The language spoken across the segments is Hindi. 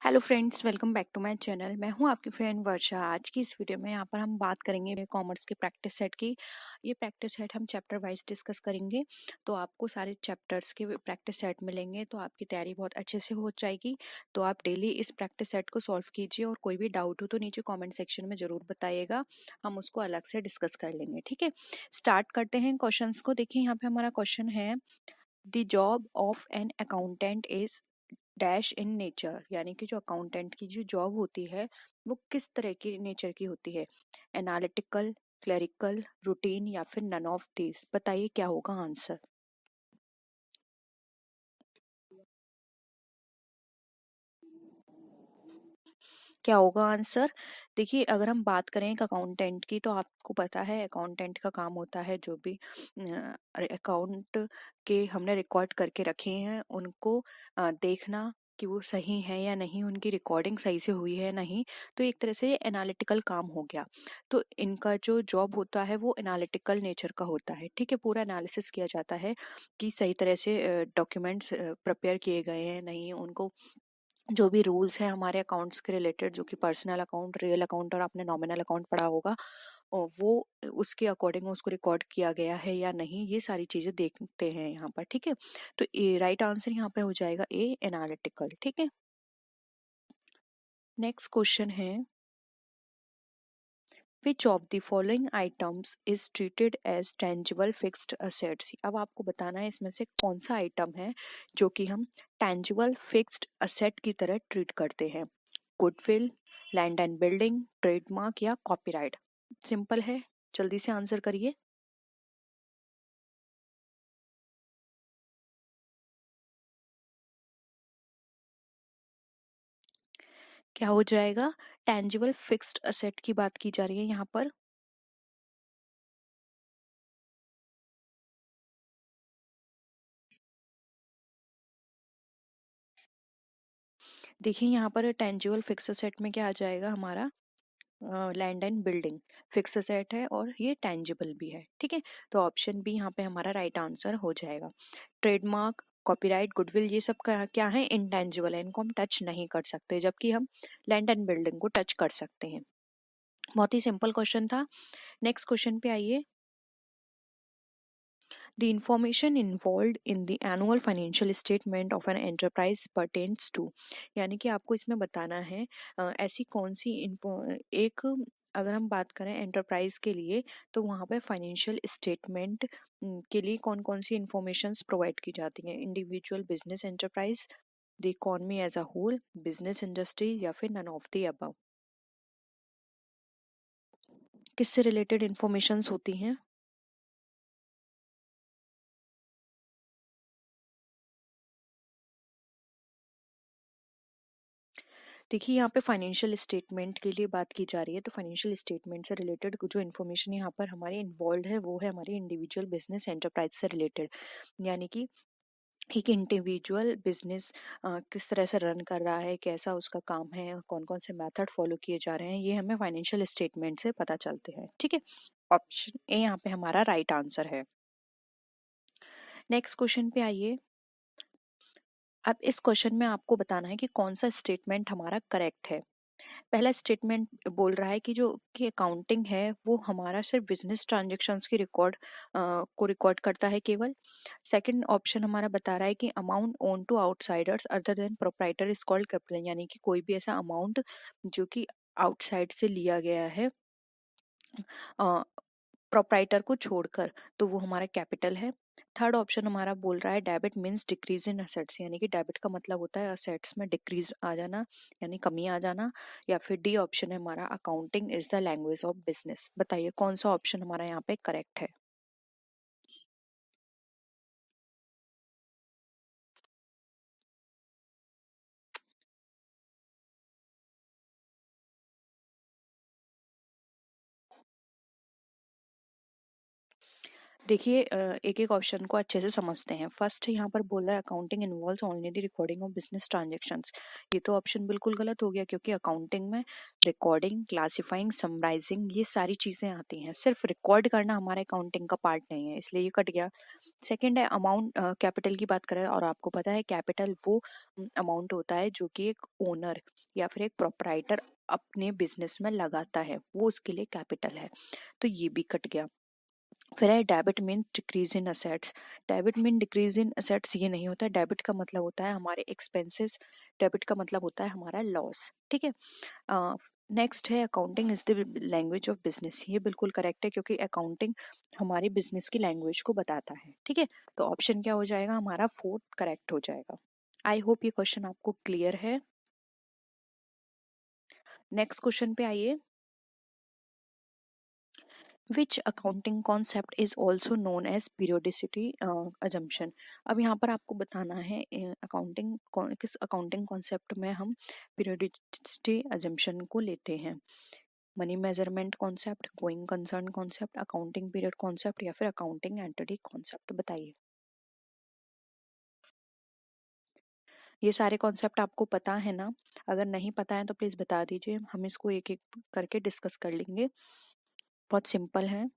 Hello friends, welcome back to my channel. मैं हूं आपकी फ्रेंड वर्षा। आज की इस वीडियो में यहाँ पर हम बात करेंगे कॉमर्स के प्रैक्टिस सेट की। ये प्रैक्टिस सेट हम चैप्टर वाइज डिस्कस करेंगे, तो आपको सारे चैप्टर्स के प्रैक्टिस सेट मिलेंगे, तो आपकी तैयारी बहुत अच्छे से हो जाएगी। तो आप डेली इस प्रैक्टिस सेट को सॉल्व कीजिए और कोई भी डाउट हो तो नीचे कॉमेंट सेक्शन में ज़रूर बताइएगा, हम उसको अलग से डिस्कस कर लेंगे। ठीक है, स्टार्ट करते हैं क्वेश्चन को। देखिए यहाँ पे हमारा क्वेश्चन है, the job of an accountant is dash in nature, यानी कि जो अकाउंटेंट की जो जॉब होती है वो किस तरह की नेचर की होती है। एनालिटिकल, क्लरिकल, रूटीन या फिर नन ऑफ दिस। बताइए क्या होगा आंसर। क्या होगा आंसर। देखिए, अगर हम बात करें एक अकाउंटेंट की, तो आपको पता है अकाउंटेंट का काम होता है जो भी अकाउंट के हमने रिकॉर्ड करके रखे हैं उनको देखना कि वो सही है या नहीं, उनकी रिकॉर्डिंग सही से हुई है नहीं। तो एक तरह से ये एनालिटिकल काम हो गया। तो इनका जो जॉब होता है वो एनालिटिकल नेचर का होता है। ठीक है, पूरा एनालिसिस किया जाता है कि सही तरह से डॉक्यूमेंट्स प्रिपेयर किए गए हैं नहीं, उनको जो भी रूल्स हैं हमारे अकाउंट्स के रिलेटेड, जो कि पर्सनल अकाउंट, रियल अकाउंट और आपने नॉमिनल अकाउंट पढ़ा होगा, और वो उसके अकॉर्डिंग उसको रिकॉर्ड किया गया है या नहीं, ये सारी चीजें देखते हैं यहाँ पर। ठीक है, तो ए राइट आंसर यहाँ पे हो जाएगा ए, एनालिटिकल। ठीक है, नेक्स्ट क्वेश्चन है, which of the following items is treated as tangible fixed assets. अब आपको बताना है इसमें से कौन सा आइटम है जो कि हम टेंजिबल फिक्स्ड असेट की तरह ट्रीट करते हैं। Goodwill, land and building, trademark या कॉपीराइट। सिंपल है, जल्दी से आंसर करिए। क्या हो जाएगा। टेंजिबल फिक्स्ड असेट की बात की जा रही है यहाँ पर। देखिए यहाँ पर टेंजिबल फिक्स्ड असेट में क्या आ जाएगा हमारा, land and building fix asset है और ये टेंजिबल भी है। ठीक है, तो ऑप्शन बी यहाँ पे हमारा राइट आंसर हो जाएगा। ट्रेडमार्क, कॉपीराइट, गुडविल, ये सब क्या है, इनटेंजिबल है, इनको हम टच नहीं कर सकते, जबकि हम लैंड एंड बिल्डिंग को टच कर सकते हैं। बहुत ही सिंपल क्वेश्चन था। नेक्स्ट क्वेश्चन पे आइए। The information involved in the annual financial statement of an enterprise pertains to, यानी कि आपको इसमें बताना है ऐसी कौन सी एक, अगर हम बात करें एंटरप्राइज के लिए, तो वहाँ पे फाइनेंशियल स्टेटमेंट के लिए कौन कौन सी इंफॉर्मेशंस प्रोवाइड की जाती हैं। Individual business enterprise, the economy as a whole, business industry या फिर नन ऑफ द अबव। किससे रिलेटेड इंफॉर्मेशंस होती हैं। देखिए यहाँ पे फाइनेंशियल स्टेटमेंट के लिए बात की जा रही है, तो फाइनेंशियल स्टेटमेंट से रिलेटेड जो इन्फॉर्मेशन यहाँ पर हमारे इन्वॉल्व है वो है हमारी इंडिविजुअल बिजनेस एंटरप्राइज से रिलेटेड। यानी कि एक इंडिविजुअल बिजनेस किस तरह से रन कर रहा है, कैसा उसका काम है, कौन कौन से मेथड फॉलो किए जा रहे हैं, ये हमें फाइनेंशियल स्टेटमेंट से पता चलते हैं। ठीक है, ऑप्शन ए यहाँ पे हमारा राइट आंसर है। नेक्स्ट क्वेश्चन पे आइए। अब इस क्वेश्चन में आपको बताना है कि कौन सा स्टेटमेंट हमारा करेक्ट है। पहला स्टेटमेंट बोल रहा है कि जो कि अकाउंटिंग है वो हमारा सिर्फ बिजनेस ट्रांजेक्शन्स की रिकॉर्ड को रिकॉर्ड करता है केवल। सेकंड ऑप्शन हमारा बता रहा है कि amount owned to outsiders other than proprietor is called capital, यानी कि कोई भी ऐसा अमाउंट जो कि आउटसाइड से लिया गया है प्रोप्राइटर को छोड़कर, तो वो हमारा कैपिटल है। थर्ड ऑप्शन हमारा बोल रहा है debit means decrease in assets, यानी कि डेबिट का मतलब होता है असेट्स में डिक्रीज आ जाना, यानी कमी आ जाना। या फिर डी ऑप्शन है हमारा accounting is the language of business. बताइए कौन सा ऑप्शन हमारा यहाँ पे करेक्ट है। देखिए एक एक ऑप्शन को अच्छे से समझते हैं। फर्स्ट यहाँ पर बोल रहा है accounting involves only the recording of business transactions. ये तो ऑप्शन बिल्कुल गलत हो गया, क्योंकि अकाउंटिंग में रिकॉर्डिंग, क्लासिफाइंग, समराइजिंग ये सारी चीजें आती हैं। सिर्फ रिकॉर्ड करना हमारे अकाउंटिंग का पार्ट नहीं है, इसलिए ये कट गया। सेकंड है अमाउंट, कैपिटल की बात करें, और आपको पता है कैपिटल वो अमाउंट होता है जो कि एक ओनर या फिर एक प्रोपराइटर अपने बिजनेस में लगाता है, वो उसके लिए कैपिटल है, तो ये भी कट गया। फिर है debit mean decrease in assets. Debit mean decrease in assets ये नहीं होता है। डेबिट का मतलब होता है हमारे एक्सपेंसेस, डेबिट का मतलब होता है हमारा लॉस। ठीक है। नेक्स्ट है accounting is the language of business. ये बिल्कुल करेक्ट है, क्योंकि अकाउंटिंग हमारी बिजनेस की लैंग्वेज को बताता है। ठीक है, तो ऑप्शन क्या हो जाएगा हमारा, फोर्थ करेक्ट हो जाएगा। आई होप ये क्वेश्चन आपको क्लियर है। नेक्स्ट क्वेश्चन पे आइए। Which accounting concept is also known as periodicity assumption. अब यहाँ पर आपको बताना है अकाउंटिंग किस अकाउंटिंग कॉन्सेप्ट में हम पीरियोडिसिटी अजम्पशन को लेते हैं। Money measurement concept, going concern concept, accounting period concept, या फिर अकाउंटिंग एंटिटी कॉन्सेप्ट, बताइए। ये सारे कॉन्सेप्ट आपको पता है ना? अगर नहीं पता है तो प्लीज बता दीजिए, हम इसको एक एक करके डिस्कस कर लेंगे। बहुत सिंपल है।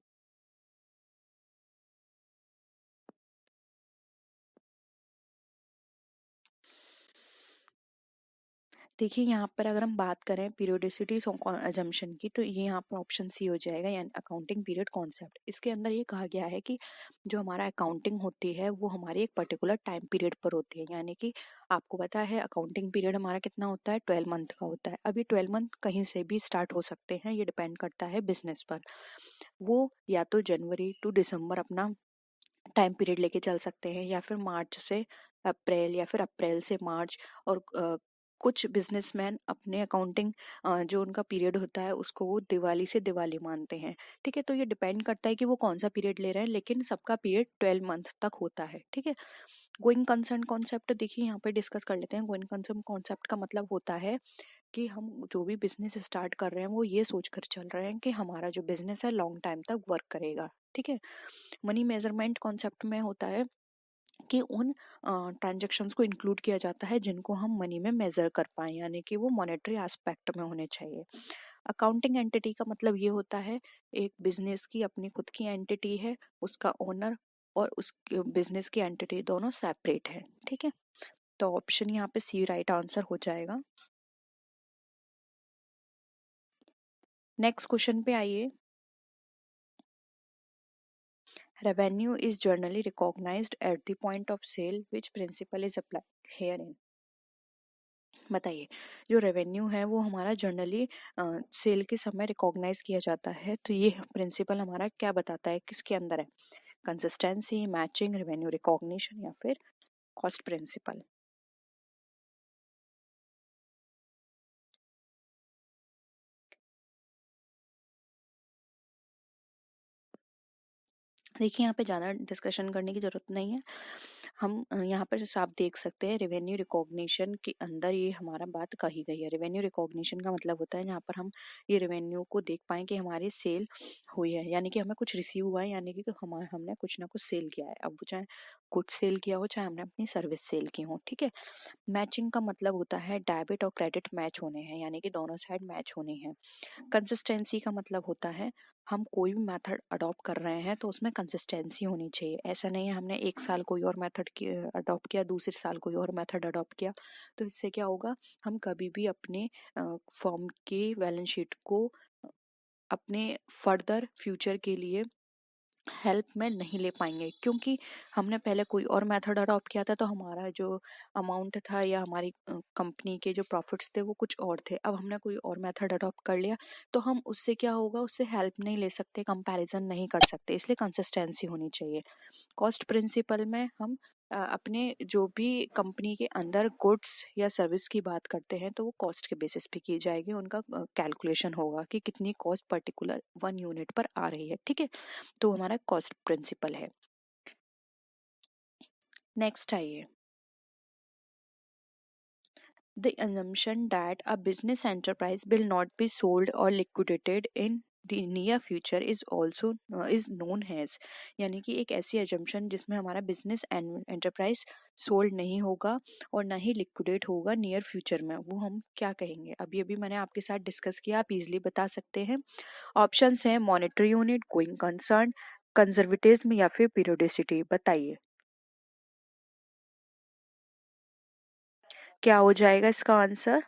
देखिए यहाँ पर अगर हम बात करें पीरियोडिसिटी अजम्पशन की, तो ये यहाँ पर ऑप्शन सी हो जाएगा, यानी अकाउंटिंग पीरियड कॉन्सेप्ट। इसके अंदर ये कहा गया है कि जो हमारा अकाउंटिंग होती है वो हमारी एक पर्टिकुलर टाइम पीरियड पर होती है। यानी कि आपको पता है अकाउंटिंग पीरियड हमारा कितना होता है, 12 मंथ का होता है। अब ये 12 मंथ कहीं से भी स्टार्ट हो सकते हैं, ये डिपेंड करता है बिजनेस पर। वो या तो जनवरी टू दिसंबर अपना टाइम पीरियड लेके चल सकते हैं, या फिर मार्च से अप्रैल, या फिर अप्रैल से मार्च। और कुछ बिजनेसमैन अपने अकाउंटिंग जो उनका पीरियड होता है उसको वो दिवाली से दिवाली मानते हैं। ठीक है, तो ये डिपेंड करता है कि वो कौन सा पीरियड ले रहे हैं, लेकिन सबका पीरियड 12 मंथ तक होता है। ठीक है। गोइंग कंसर्न कॉन्सेप्ट देखिए यहाँ पे डिस्कस कर लेते हैं। गोइंग कंसर्न कॉन्सेप्ट का मतलब होता है कि हम जो भी बिजनेस स्टार्ट कर रहे हैं वो ये सोचकर चल रहे हैं कि हमारा जो बिजनेस है लॉन्ग टाइम तक वर्क करेगा। ठीक है। मनी मेजरमेंट कॉन्सेप्ट में होता है कि उन ट्रांजैक्शंस को इंक्लूड किया जाता है जिनको हम मनी में मेजर कर पाए, यानी कि वो मॉनेटरी एस्पेक्ट में होने चाहिए। अकाउंटिंग एंटिटी का मतलब ये होता है एक बिजनेस की अपनी खुद की एंटिटी है, उसका ओनर और उस बिजनेस की एंटिटी दोनों सेपरेट है। ठीक है, तो ऑप्शन यहाँ पे सी राइट आंसर हो जाएगा। नेक्स्ट क्वेश्चन पे आइए। Revenue is generally recognised at the point of sale, which principle is applied here in. बताइए, जो रेवेन्यू है वो हमारा जनरली सेल के समय रिकॉग्नाइज किया जाता है, तो ये प्रिंसिपल हमारा क्या बताता है, किसके अंदर है? कंसिस्टेंसी, मैचिंग, रेवेन्यू रिकॉग्निशन, या फिर कॉस्ट प्रिंसिपल। देखिए यहाँ पे ज़्यादा डिस्कशन करने की ज़रूरत नहीं है। हम यहाँ पर साफ देख सकते हैं रेवेन्यू रिकॉग्निशन के अंदर ये हमारा बात कही गई है। रेवेन्यू रिकॉग्निशन का मतलब होता है जहाँ पर हम ये रेवेन्यू को देख पाएँ कि हमारी सेल हुई है, यानी कि हमें कुछ रिसीव हुआ है, यानी कि हमने कुछ ना कुछ सेल किया है। अब वो चाहे कुछ सेल किया हो, चाहे हमने अपनी सर्विस सेल की हो। ठीक है। मैचिंग का मतलब होता है डेबिट और क्रेडिट मैच होने हैं, यानी कि दोनों साइड मैच होने हैं। कंसिस्टेंसी का मतलब होता है हम कोई भी मेथड अडॉप्ट कर रहे हैं तो उसमें कंसिस्टेंसी होनी चाहिए। ऐसा नहीं है हमने एक साल कोई और मेथड अडॉप्ट किया, दूसरे साल कोई और मेथड अडॉप्ट किया, तो इससे क्या होगा, हम कभी भी अपने फर्म की बैलेंस शीट को अपने फर्दर फ्यूचर के लिए हेल्प में नहीं ले पाएंगे, क्योंकि हमने पहले कोई और मेथड अडॉप्ट किया था, तो हमारा जो अमाउंट था या हमारी कंपनी के जो प्रॉफिट्स थे वो कुछ और थे। अब हमने कोई और मेथड अडॉप्ट कर लिया, तो हम उससे क्या होगा, उससे हेल्प नहीं ले सकते, कंपैरिजन नहीं कर सकते, इसलिए कंसिस्टेंसी होनी चाहिए। कॉस्ट प्रिंसिपल में हम अपने जो भी कंपनी के अंदर गुड्स या सर्विस की बात करते हैं तो वो कॉस्ट के बेसिस पे की जाएगी, उनका कैलकुलेशन होगा कि कितनी कॉस्ट पर्टिकुलर 1 यूनिट पर आ रही है। ठीक है, तो हमारा कॉस्ट प्रिंसिपल है। नेक्स्ट आइए। The assumption that a business enterprise will not be sold or liquidated in near future is also is known has, यानी कि एक ऐसी एजम्पशन जिसमें हमारा बिजनेस एंड एंटरप्राइज सोल्ड नहीं होगा और ना ही लिक्विडेट होगा नियर फ्यूचर में, वो हम क्या कहेंगे? अभी अभी मैंने आपके साथ डिस्कस किया, आप इजीली बता सकते हैं। ऑप्शंस हैं monetary unit, going concern, conservatism या फिर पीरियोडिसिटी। बताइए क्या हो जाएगा इसका आंसर?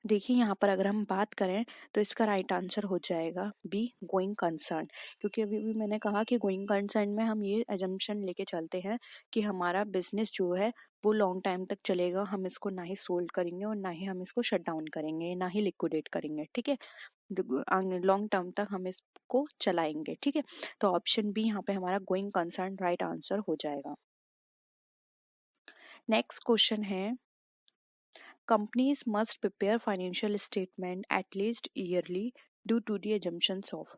देखिए यहाँ पर अगर हम बात करें तो इसका राइट आंसर हो जाएगा बी, गोइंग कंसर्न। क्योंकि अभी भी मैंने कहा कि गोइंग कंसर्न में हम ये एजम्पशन लेके चलते हैं कि हमारा बिजनेस जो है वो लॉन्ग टाइम तक चलेगा, हम इसको ना ही सोल्ड करेंगे और ना ही हम इसको शट डाउन करेंगे, ना ही लिक्विडेट करेंगे, ठीक है। लॉन्ग टर्म तक हम इसको चलाएंगे, ठीक है। तो ऑप्शन बी यहाँ पे हमारा गोइंग कंसर्न राइट आंसर हो जाएगा। नेक्स्ट क्वेश्चन है companies must prepare financial statement at least yearly due to the assumptions of,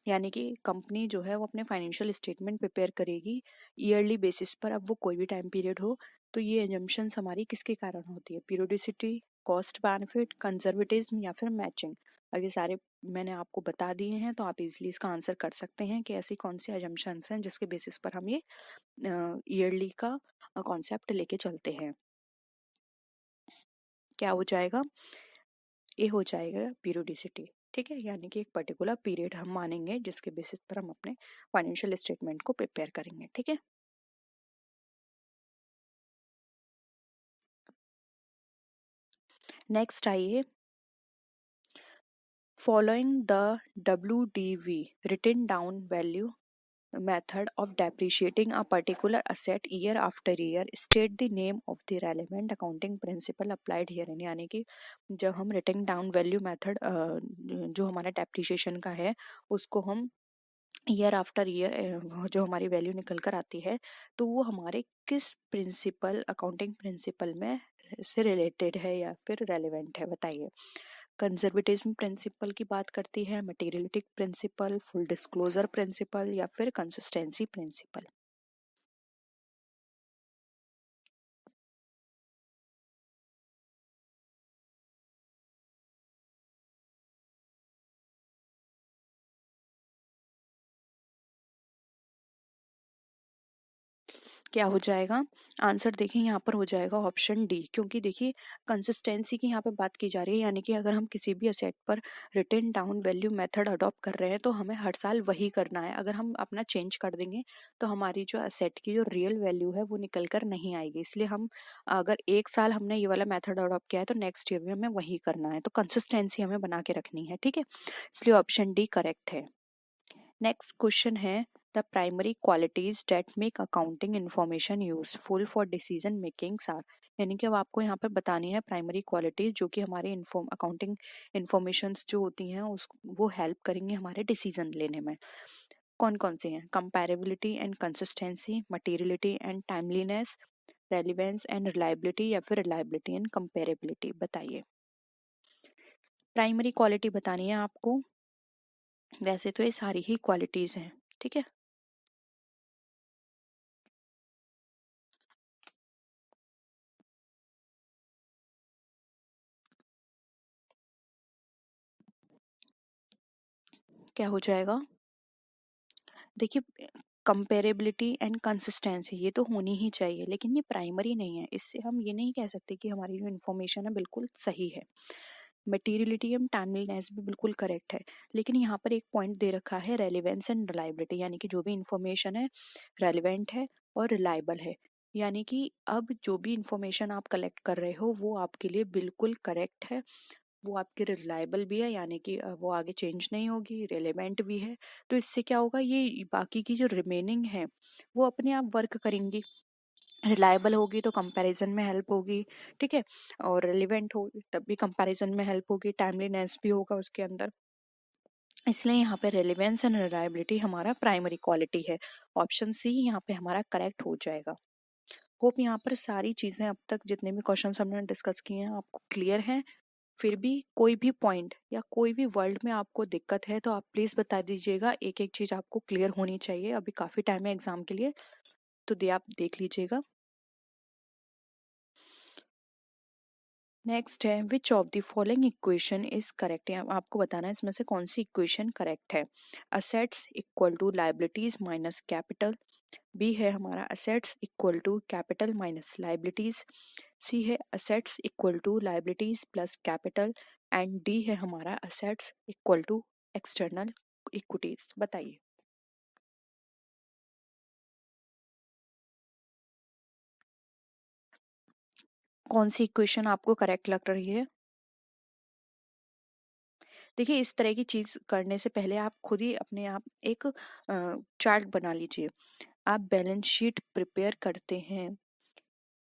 यानी कि कंपनी जो है वो अपने फाइनेंशियल स्टेटमेंट प्रिपेयर करेगी ईयरली बेसिस पर, अब वो कोई भी टाइम पीरियड हो। तो ये एजम्पशंस हमारी किसके कारण होती है? पीरियोडिसिटी, कॉस्ट बेनिफिट, कंजर्वेटिज्म या फिर मैचिंग। अब ये सारे मैंने आपको बता दिए हैं, तो आप इजीली इसका आंसर कर सकते हैं कि ऐसी कौन सी एजम्पशंस हैं जिसके बेसिस पर हम ये ईयरली का कॉन्सेप्ट लेके चलते हैं। क्या हो जाएगा? ये हो जाएगा पीरियोडिसिटी, ठीक है। यानी कि एक पर्टिकुलर पीरियड हम मानेंगे जिसके बेसिस पर हम अपने फाइनेंशियल स्टेटमेंट को प्रिपेयर करेंगे, ठीक है। नेक्स्ट आइए, following the WDV written down value method of depreciating a particular asset year after year, state the name of the relevant accounting principle applied herein। यानी कि जब हम रिटन डाउन वैल्यू मेथड जो हमारा डेप्रिशिएशन का है उसको हम ईयर आफ्टर ईयर जो हमारी वैल्यू निकल कर आती है, तो वो हमारे किस प्रिंसिपल, अकाउंटिंग प्रिंसिपल में से रिलेटेड है या फिर रेलेवेंट है? बताइए। कंजर्वेटिज्म प्रिंसिपल की बात करती है, materiality principle, full disclosure principle या फिर कंसिस्टेंसी प्रिंसिपल। क्या हो जाएगा आंसर? देखिए यहाँ पर हो जाएगा ऑप्शन डी, क्योंकि देखिए कंसिस्टेंसी की यहाँ पे बात की जा रही है, यानी कि अगर हम किसी भी असेट पर written down value method adopt कर रहे हैं तो हमें हर साल वही करना है। अगर हम अपना चेंज कर देंगे तो हमारी जो असेट की जो रियल वैल्यू है वो निकल कर नहीं आएगी। इसलिए हम अगर एक साल हमने ये वाला मेथड अडॉप्ट किया है तो नेक्स्ट ईयर भी हमें वही करना है, तो कंसिस्टेंसी हमें बना के रखनी है, ठीक है। इसलिए ऑप्शन डी करेक्ट है। नेक्स्ट क्वेश्चन है the primary qualities that make accounting information useful for decision makings are, यानी कि अब आपको यहाँ पे बतानी है प्राइमरी क्वालिटीज जो कि हमारे अकाउंटिंग इन्फॉर्मेशंस जो होती हैं उस वो हेल्प करेंगे हमारे डिसीजन लेने में। कौन कौन सी हैं? Comparability and consistency, materiality and timeliness, relevance and reliability या फिर रिलायबिलिटी एंड कंपेरेबिलिटी। बताइए। प्राइमरी क्वालिटी बतानी है आपको। वैसे तो ये सारी ही क्वालिटीज हैं, ठीक है। क्या हो जाएगा? देखिए कंपेरेबिलिटी एंड कंसिस्टेंसी ये तो होनी ही चाहिए, लेकिन ये प्राइमरी नहीं है। इससे हम ये नहीं कह सकते कि हमारी जो इन्फॉर्मेशन है बिल्कुल सही है। मटेरियलिटी एंड टाइमलीनेस भी बिल्कुल करेक्ट है, लेकिन यहाँ पर एक पॉइंट दे रखा है रेलिवेंस एंड रिलायबिलिटी, यानी कि जो भी इंफॉर्मेशन है रेलिवेंट है और रिलायबल है। यानी कि अब जो भी इंफॉर्मेशन आप कलेक्ट कर रहे हो वो आपके लिए बिल्कुल करेक्ट है, वो आपके रिलायबल भी है, यानी कि वो आगे चेंज नहीं होगी, रेलेवेंट भी है। तो इससे क्या होगा, ये बाकी की जो रिमेनिंग है वो अपने आप वर्क करेंगी। रिलायबल होगी तो कंपैरिजन में हेल्प होगी, ठीक है। और रिलेवेंट होगी तब भी कंपैरिजन में हेल्प होगी, टाइमलीनेस भी होगा उसके अंदर। इसलिए यहाँ पे रेलेवेंस एंड रिलायबिलिटी हमारा प्राइमरी क्वालिटी है। ऑप्शन सी यहाँ पे हमारा करेक्ट हो जाएगा। होप यहाँ पर सारी चीजें अब तक जितने भी क्वेश्चन हमने डिस्कस किए हैं आपको क्लियर हैं। फिर भी कोई भी पॉइंट या कोई भी वर्ड में आपको दिक्कत है तो आप प्लीज बता दीजिएगा, एक एक चीज आपको क्लियर होनी चाहिए, अभी काफी टाइम है एग्जाम के लिए, तो आप देख लीजिएगा। नेक्स्ट है which of the following equation is correct, आपको बताना है इसमें से कौन सी इक्वेशन करेक्ट है। Assets equal to liabilities minus capital, B है हमारा assets equal to capital minus liabilities, C है assets equal to liabilities plus capital, and D है हमारा assets equal to external equities. बताइए कौन सी इक्वेशन आपको करेक्ट लग रही है। देखिए इस तरह की चीज करने से पहले आप खुद ही अपने आप एक चार्ट बना लीजिए। आप बैलेंस शीट प्रिपेयर करते हैं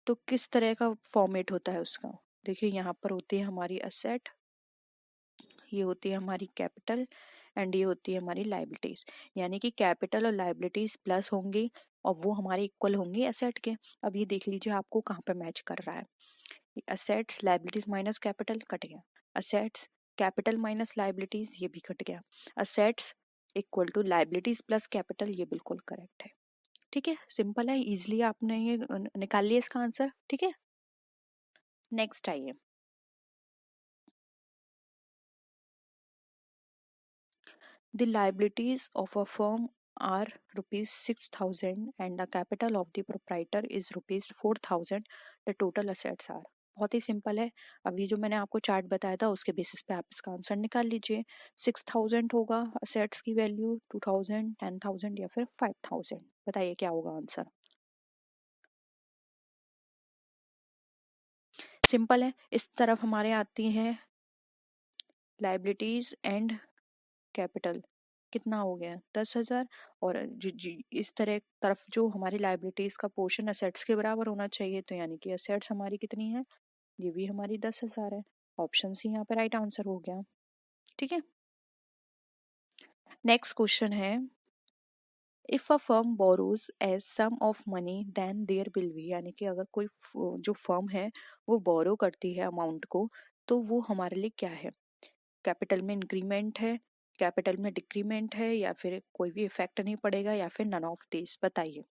तो किस तरह का फॉर्मेट होता है उसका। देखिए यहाँ पर होती है हमारी असेट, ये होती है हमारी कैपिटल, एंड ये होती है हमारी लाइबिलिटीज, यानी कि कैपिटल और लाइबिलिटीज प्लस होंगी और वो हमारे इक्वल होंगी एसेट के। अब ये देख लीजिए आपको कहाँ पे मैच कर रहा है। Assets liabilities minus capital cut गया, असेट्स कैपिटल माइनस लाइबिलिटीज ये भी कट गया, assets equal to liabilities plus capital ये बिल्कुल करेक्ट है। ठीक है, सिंपल है, इजिली आपने ये निकाल लिया इसका आंसर। ठीक है, नेक्स्ट आइए। The liabilities of a firm are rupees 6,000 and the capital of the proprietor is rupees 4,000. The total assets are, बहुत ही सिंपल है। अभी जो मैंने आपको चार्ट बताया था उसके बेसिस पे आप इसका आंसर निकाल लीजिए। 6,000 होगा असेट्स की वैल्यू, 2,000, 10,000 या फिर 5,000। बताइए क्या होगा आंसर। सिंपल है, इस तरफ हमारे आती है लाइबिलिटीज एंड कैपिटल, कितना हो गया 10,000, और जी इस तरह तरफ जो हमारी लाइबिलिटीज का पोर्शन असेट्स के बराबर होना चाहिए, तो यानी कि असेट्स हमारी कितनी है, ये भी हमारी 10,000 है। ऑप्शन सी यहाँ पे राइट आंसर हो गया। ठीक है, नेक्स्ट क्वेश्चन है if a firm borrows as sum of money then there will be, यानी कि अगर कोई जो फर्म है वो बोरो करती है अमाउंट को, तो वो हमारे लिए क्या है। कैपिटल में इंक्रीमेंट है, कैपिटल में डिक्रीमेंट है, या फिर कोई भी इफेक्ट नहीं पड़ेगा, या फिर नन ऑफ दिस। बताइए।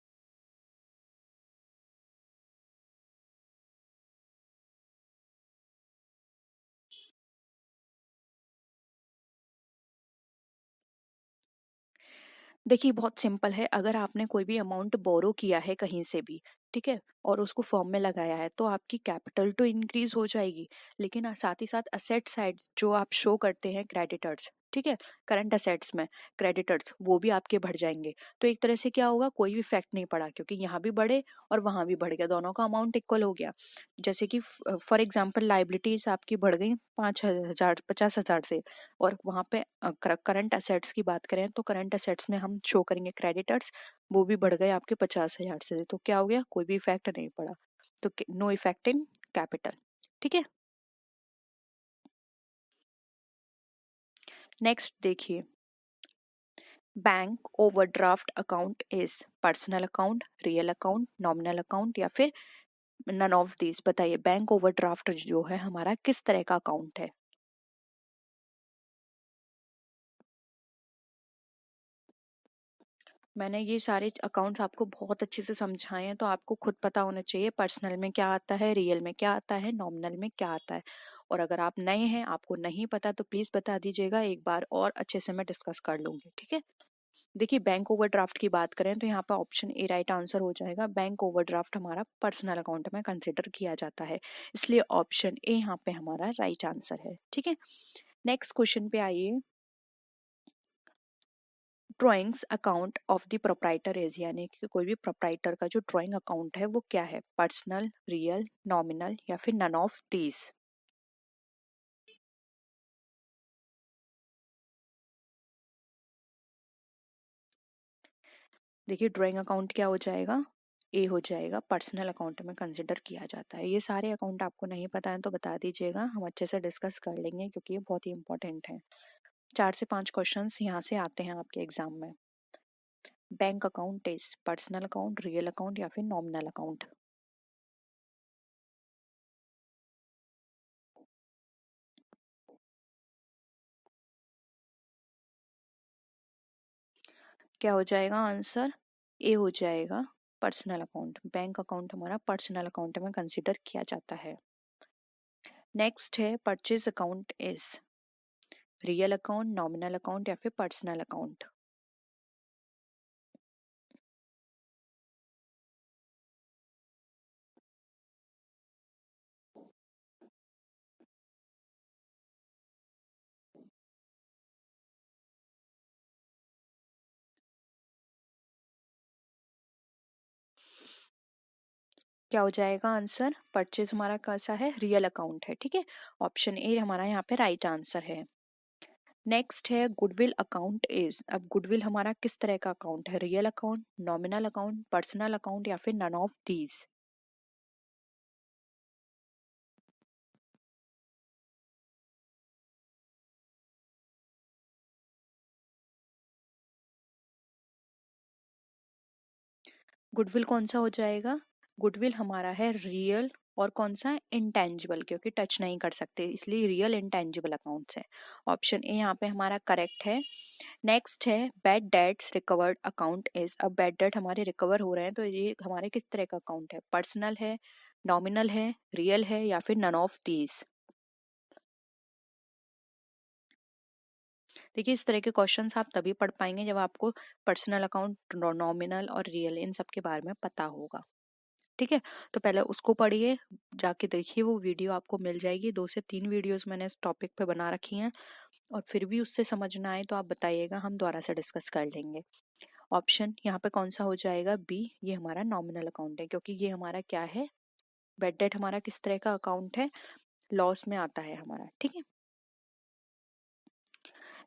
देखिए बहुत सिंपल है, अगर आपने कोई भी अमाउंट बोरो किया है कहीं से भी, ठीक है, और उसको फर्म में लगाया है, तो आपकी कैपिटल तो इंक्रीज हो जाएगी, लेकिन साथ ही साथ असेट साइड जो आप शो करते हैं क्रेडिटर्स, ठीक है, करंट असेट्स में क्रेडिटर्स वो भी आपके बढ़ जाएंगे। तो एक तरह से क्या होगा, कोई भी इफेक्ट नहीं पड़ा, क्योंकि यहाँ भी बढ़े और वहां भी बढ़ गया, दोनों का अमाउंट इक्वल हो गया। जैसे कि फॉर एग्जाम्पल लाइबिलिटीज आपकी बढ़ गई 5,000 50,000 से, और वहां पे करंट असेट्स की बात करें तो करंट असेट्स में हम शो करेंगे क्रेडिटर्स, वो भी बढ़ गए आपके 50,000 से, तो क्या हो गया, कोई भी इफेक्ट नहीं पड़ा, तो नो इफेक्ट इन कैपिटल। ठीक है, नेक्स्ट देखिए, bank overdraft account is personal account, real account, nominal account, या फिर नन ऑफ दिस। बताइए बैंक ओवरड्राफ्ट जो है हमारा किस तरह का अकाउंट है। मैंने ये सारे अकाउंट्स आपको बहुत अच्छे से समझाए हैं, तो आपको खुद पता होना चाहिए पर्सनल में क्या आता है, रियल में क्या आता है, नॉमिनल में क्या आता है। और अगर आप नए हैं, आपको नहीं पता, तो प्लीज बता दीजिएगा, एक बार और अच्छे से मैं डिस्कस कर लूंगी। ठीक है, देखिए बैंक ओवरड्राफ्ट की बात करें तो यहाँ पर ऑप्शन ए राइट आंसर हो जाएगा। बैंक ओवरड्राफ्ट हमारा पर्सनल अकाउंट में कंसिडर किया जाता है, इसलिए ऑप्शन ए यहाँ पे हमारा राइट आंसर है। ठीक है, नेक्स्ट क्वेश्चन पे आइए। Drawings account of the proprietor is, यानी कि कोई भी प्रोप्राइटर का जो ड्राइंग अकाउंट है वो क्या है, पर्सनल, रियल, नॉमिनल, या फिर नन ऑफ दीज। देखिए ड्राइंग अकाउंट क्या हो जाएगा, ए हो जाएगा, पर्सनल अकाउंट में कंसिडर किया जाता है। ये सारे अकाउंट आपको नहीं पता है तो बता दीजिएगा, हम अच्छे से डिस्कस कर लेंगे, क्योंकि ये बहुत ही इंपॉर्टेंट है। 4 से 5 क्वेश्चंस यहाँ से आते हैं आपके एग्जाम में। Bank account is personal account, real account, या फिर नॉमिनल अकाउंट। क्या हो जाएगा आंसर? ए हो जाएगा, पर्सनल अकाउंट। बैंक अकाउंट हमारा पर्सनल अकाउंट में कंसिडर किया जाता है। नेक्स्ट है purchase account is real account, nominal account या फिर पर्सनल अकाउंट। क्या हो जाएगा आंसर? परचेज हमारा कैसा है? रियल अकाउंट है, ठीक है। ऑप्शन ए हमारा यहाँ पे राइट आंसर है। नेक्स्ट है गुडविल अकाउंट इज। अब गुडविल हमारा किस तरह का अकाउंट है? Real account, nominal account, personal account या फिर नन ऑफ दीज। गुडविल कौन सा हो जाएगा? गुडविल हमारा है रियल और कौन सा? इंटेंजिबल, क्योंकि टच नहीं कर सकते इसलिए रियल इंटेंजिबल अकाउंट्स है। ऑप्शन ए यहाँ पे हमारा करेक्ट है। नेक्स्ट है bad debts recovered account is. अब बैड डेट हमारे रिकवर हो रहे हैं तो ये हमारे किस तरह का अकाउंट है? पर्सनल है, नॉमिनल है, रियल है या फिर नन ऑफ दीज। देखिए इस तरह के क्वेश्चंस आप तभी पढ़ पाएंगे जब आपको पर्सनल अकाउंट, नॉमिनल और रियल इन सब के बारे में पता होगा, ठीक है। तो पहले उसको पढ़िए, जाके देखिए, वो वीडियो आपको मिल जाएगी। 2 से 3 वीडियोस मैंने इस टॉपिक पे बना रखी हैं, और फिर भी उससे समझ ना आए तो आप बताइएगा, हम दोबारा से डिस्कस कर लेंगे। ऑप्शन यहाँ पे कौन सा हो जाएगा? बी, ये हमारा नॉमिनल अकाउंट है, क्योंकि ये हमारा क्या है? बैड डेट हमारा किस तरह का अकाउंट है? लॉस में आता है हमारा, ठीक है।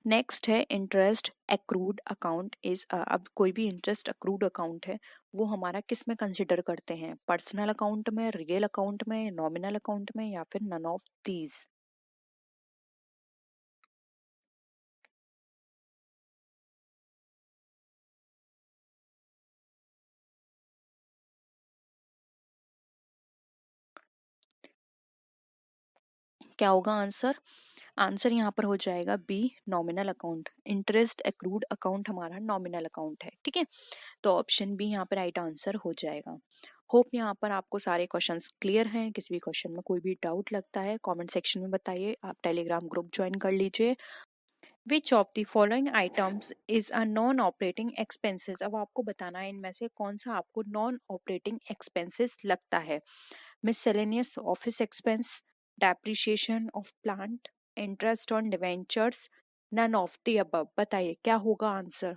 नेक्स्ट है इंटरेस्ट एक्रूड अकाउंट इज। अब कोई भी इंटरेस्ट अक्रूड अकाउंट है वो हमारा किस में कंसिडर करते हैं? पर्सनल अकाउंट में, रियल अकाउंट में, नॉमिनल अकाउंट में या फिर नन ऑफ दीज। क्या होगा आंसर? आंसर यहाँ पर हो जाएगा B, nominal account. Interest accrued account हमारा नॉमिनल अकाउंट है, ठीक है। तो ऑप्शन बी यहाँ पर राइट आंसर हो जाएगा। होप यहाँ पर आपको सारे क्वेश्चंस क्लियर हैं। किसी भी क्वेश्चन में कोई भी डाउट लगता है कमेंट सेक्शन में बताइए। आप टेलीग्राम ग्रुप ज्वाइन कर लीजिए। विच of the following items is a non operating expenses. अब आपको बताना है इनमें से कौन सा आपको नॉन ऑपरेटिंग एक्सपेंसेस लगता है। Miscellaneous office expense, depreciation of plant, interest on debentures, none of the above. बताइए क्या होगा आंसर?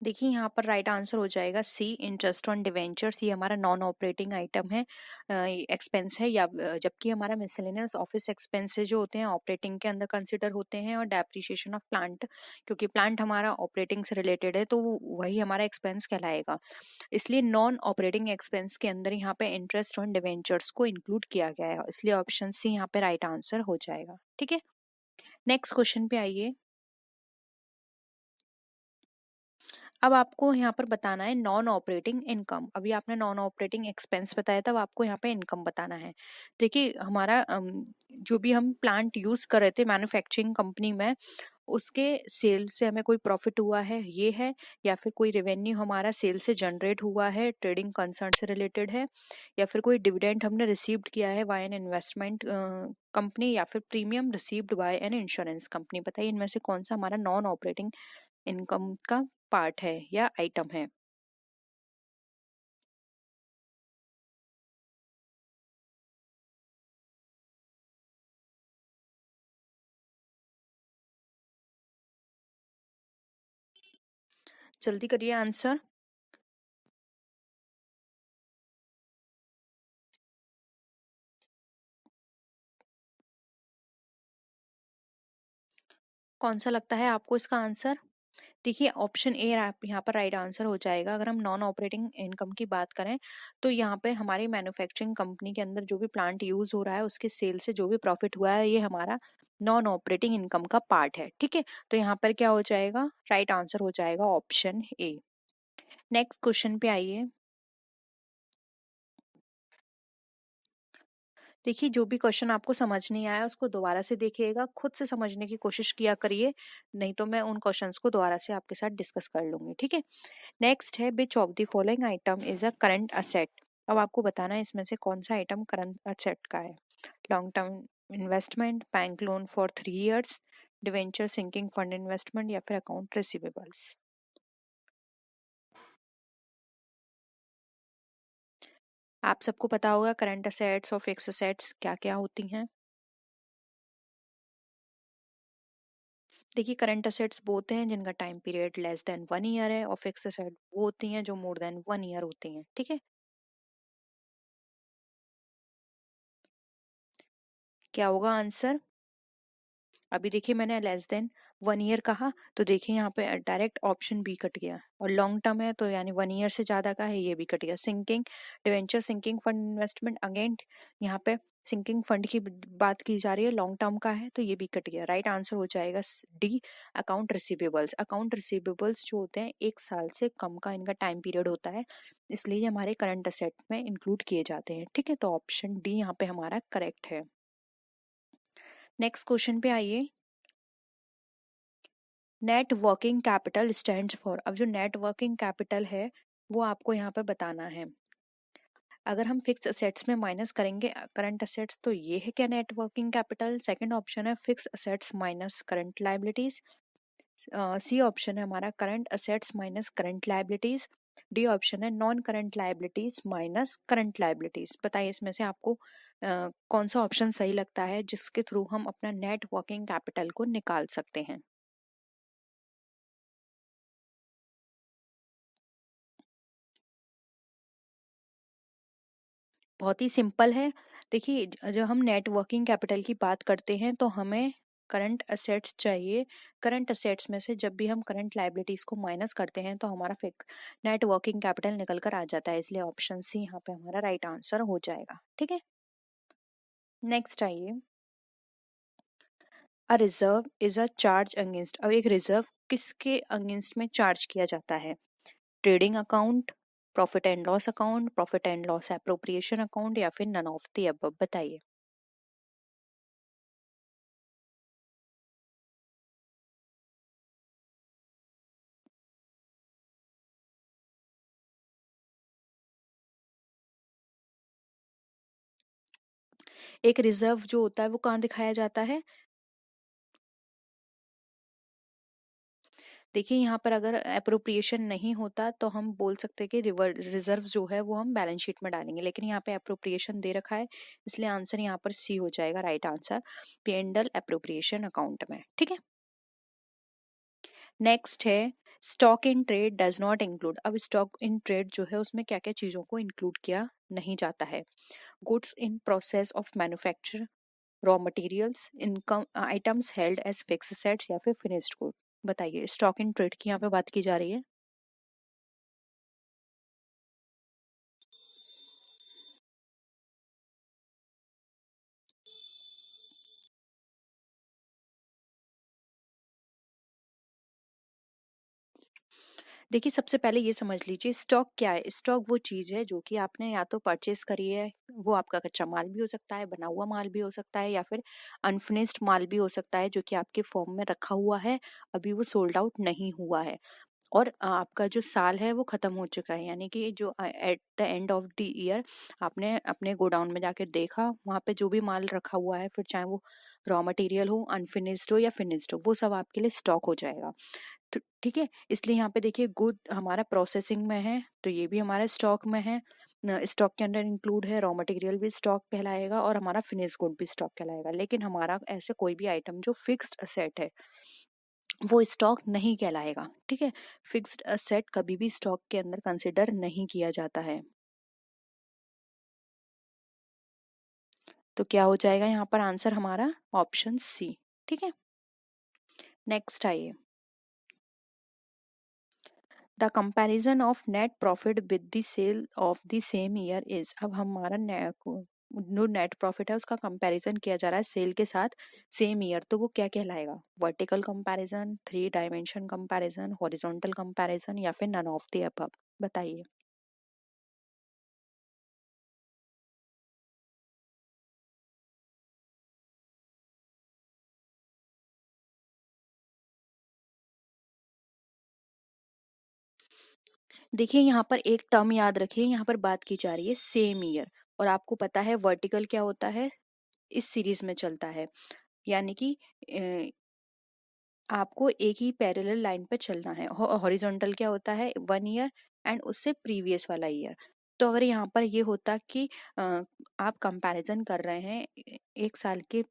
देखिए यहाँ पर राइट आंसर हो जाएगा सी, इंटरेस्ट ऑन डिवेंचर्स। ये हमारा नॉन ऑपरेटिंग आइटम है, एक्सपेंस है, या जबकि हमारा मिसलेनियस ऑफिस एक्सपेंसेस जो होते हैं ऑपरेटिंग के अंदर कंसिडर होते हैं, और डेप्रिसिएशन ऑफ प्लांट, क्योंकि प्लांट हमारा ऑपरेटिंग से रिलेटेड है तो वही हमारा एक्सपेंस कहलाएगा। इसलिए नॉन ऑपरेटिंग एक्सपेंस के अंदर यहाँ पे इंटरेस्ट ऑन डिवेंचर्स को इंक्लूड किया गया है, इसलिए ऑप्शन सी यहाँ पे राइट आंसर हो जाएगा, ठीक है। नेक्स्ट क्वेश्चन पे आइए। अब आपको यहाँ पर बताना है नॉन ऑपरेटिंग इनकम। अभी आपने नॉन ऑपरेटिंग एक्सपेंस बताया था, अब आपको यहाँ पे इनकम बताना है। देखिए हमारा जो भी हम प्लांट यूज कर रहे थे मैन्युफैक्चरिंग कंपनी में, उसके सेल से हमें कोई प्रॉफिट हुआ है ये है, या फिर कोई रेवेन्यू हमारा सेल से जनरेट हुआ है, ट्रेडिंग कंसर्न से रिलेटेड है, या फिर कोई डिविडेंड हमने रिसीव्ड किया है बाय एन इन्वेस्टमेंट कंपनी, या फिर premium received by an insurance company. बताइए इनमें से कौन सा हमारा नॉन ऑपरेटिंग इनकम का पार्ट है या आइटम है। जल्दी करिए आंसर। कौन सा लगता है आपको इसका आंसर? देखिए ऑप्शन ए आप यहाँ पर राइट आंसर हो जाएगा। अगर हम नॉन ऑपरेटिंग इनकम की बात करें तो यहाँ पे हमारी मैन्युफैक्चरिंग कंपनी के अंदर जो भी प्लांट यूज हो रहा है उसके सेल से जो भी प्रॉफिट हुआ है ये हमारा नॉन ऑपरेटिंग इनकम का पार्ट है। ठीक है, तो यहाँ पर क्या हो जाएगा, राइट आंसर हो जाएगा ऑप्शन ए। नेक्स्ट क्वेश्चन पे आइए। देखिए जो भी क्वेश्चन आपको समझ नहीं आया उसको दोबारा से देखिएगा, खुद से समझने की कोशिश किया करिए, नहीं तो मैं उन क्वेश्चंस को दोबारा से आपके साथ डिस्कस कर लूंगी। ठीक है, नेक्स्ट है which of the following item is a current asset. अब आपको बताना है इसमें से कौन सा आइटम करंट असेट का है। Long term investment, bank loan for 3 years, debenture sinking fund investment या फिर अकाउंट रिसीवेबल्स। आप सबको पता होगा करंट असेट्स और फिक्स असेट्स क्या क्या होती हैं। देखिए करंट असेट्स वो होते हैं जिनका time period less than 1 year है, और फिक्स असेट वो होती हैं जो मोर देन 1 year होती हैं। ठीक है, क्या होगा आंसर। अभी देखिए मैंने लेस देन 1 year कहा तो देखिए यहाँ पे डायरेक्ट ऑप्शन बी कट गया, और लॉन्ग टर्म है तो यानी 1 year से ज्यादा का है ये भी कट गया। Sinking debenture sinking fund investment, again यहाँ पे सिंकिंग फंड की बात की जा रही है, लॉन्ग टर्म का है तो ये भी कट गया। राइट आंसर हो जाएगा D, account receivables. Account receivables जो होते हैं 1 साल से कम का इनका टाइम पीरियड होता है, इसलिए ये हमारे करंट असेट में इंक्लूड किए जाते हैं। ठीक है, तो ऑप्शन डी यहाँ पे हमारा करेक्ट है। नेक्स्ट क्वेश्चन पे आइए। Net working capital stands for. अब जो नेट वर्किंग कैपिटल है वो आपको यहाँ पे बताना है। अगर हम फिक्स असेट्स में माइनस करेंगे करंट असेट्स तो ये है क्या net working capital. Second option है fixed assets minus current liabilities. C option है हमारा current assets minus current liabilities. D option है non current liabilities minus current liabilities. बताइए इसमें से आपको कौन सा ऑप्शन सही लगता है जिसके थ्रू हम अपना नेट वर्किंग कैपिटल को निकाल सकते हैं। बहुत ही सिंपल है। देखिए जब हम नेट वर्किंग कैपिटल की बात करते हैं तो हमें करंट असेट्स चाहिए। करंट असेट्स में से जब भी हम करंट लायबिलिटीज को माइनस करते हैं तो हमारा फिक नेट वर्किंग कैपिटल निकल कर आ जाता है, इसलिए ऑप्शन सी यहाँ पे हमारा राइट आंसर हो जाएगा। ठीक है, नेक्स्ट आइए। A reserve is a charge against. अब एक रिजर्व किसके अगेंस्ट में चार्ज किया जाता है। Trading account, profit and loss account, profit and loss appropriation account या फिर नन ऑफ द अबव। बताइए। एक रिजर्व जो होता है वो कहाँ दिखाया जाता है। देखिए यहाँ पर अगर अप्रोप्रिएशन नहीं होता तो हम बोल सकते हैं कि रिजर्व जो है वो हम बैलेंस शीट में डालेंगे, लेकिन यहाँ पे अप्रोप्रिएशन दे रखा है इसलिए आंसर यहाँ पर सी हो जाएगा right answer, P&L appropriation account में। ठीक है, नेक्स्ट है stock in trade does not include. अब स्टॉक इन ट्रेड जो है उसमें क्या क्या चीजों को इंक्लूड किया नहीं जाता है। Goods in process of manufacture, raw materials, income items held as fix assets या फिर फिनिश्ड गुड। बताइए स्टॉक इन ट्रेड की यहाँ पे बात की जा रही है। देखिए सबसे पहले ये समझ लीजिए स्टॉक क्या है। स्टॉक वो चीज़ है जो कि आपने या तो परचेज करी है, वो आपका कच्चा माल भी हो सकता है, बना हुआ माल भी हो सकता है, या फिर अनफिनिश्ड माल भी हो सकता है जो कि आपके फॉर्म में रखा हुआ है, अभी वो सोल्ड आउट नहीं हुआ है और आपका जो साल है वो खत्म हो चुका है, यानी कि जो at the end of the year आपने अपने गोडाउन में जाकर देखा वहाँ पे जो भी माल रखा हुआ है, फिर चाहे वो रॉ मटेरियल हो, अनफिनिश्ड हो या फिनिश्ड हो, वो सब आपके लिए स्टॉक हो जाएगा। तो ठीक है, इसलिए यहाँ पे देखिए गुड हमारा प्रोसेसिंग में है तो ये भी हमारा स्टॉक में है, स्टॉक के अंदर इंक्लूड है। रॉ मटेरियल भी स्टॉक कहलाएगा और हमारा फिनिश गुड भी स्टॉक कहलाएगा, लेकिन हमारा ऐसे कोई भी आइटम जो फिक्स्ड असेट है वो स्टॉक नहीं कहलाएगा। ठीक है, फिक्स्ड असेट कभी भी स्टॉक के अंदर कंसिडर नहीं किया जाता है। तो क्या हो जाएगा यहाँ पर आंसर हमारा ऑप्शन सी। ठीक है, नेक्स्ट आइए। The comparison of net profit with the sale of the same year is, अब हमारा जो नेट प्रॉफिट है उसका कंपैरिजन किया जा रहा है सेल के साथ सेम ईयर, तो वो क्या कहलाएगा? Vertical comparison, three dimension comparison, horizontal comparison या फिर नन ऑफ द अबव? बताइए। देखिए यहाँ पर एक टर्म याद रखिए, यहाँ पर बात की जा रही है सेम ईयर, और आपको पता है वर्टिकल क्या होता है, इस सीरीज में चलता है, यानी कि आपको एक ही पैरेलल लाइन पे चलना है। हॉरिजॉन्टल क्या होता है, 1 ईयर एंड उससे प्रीवियस वाला ईयर। तो अगर यहाँ पर ये होता कि आप कंपैरिजन कर रहे हैं एक साल के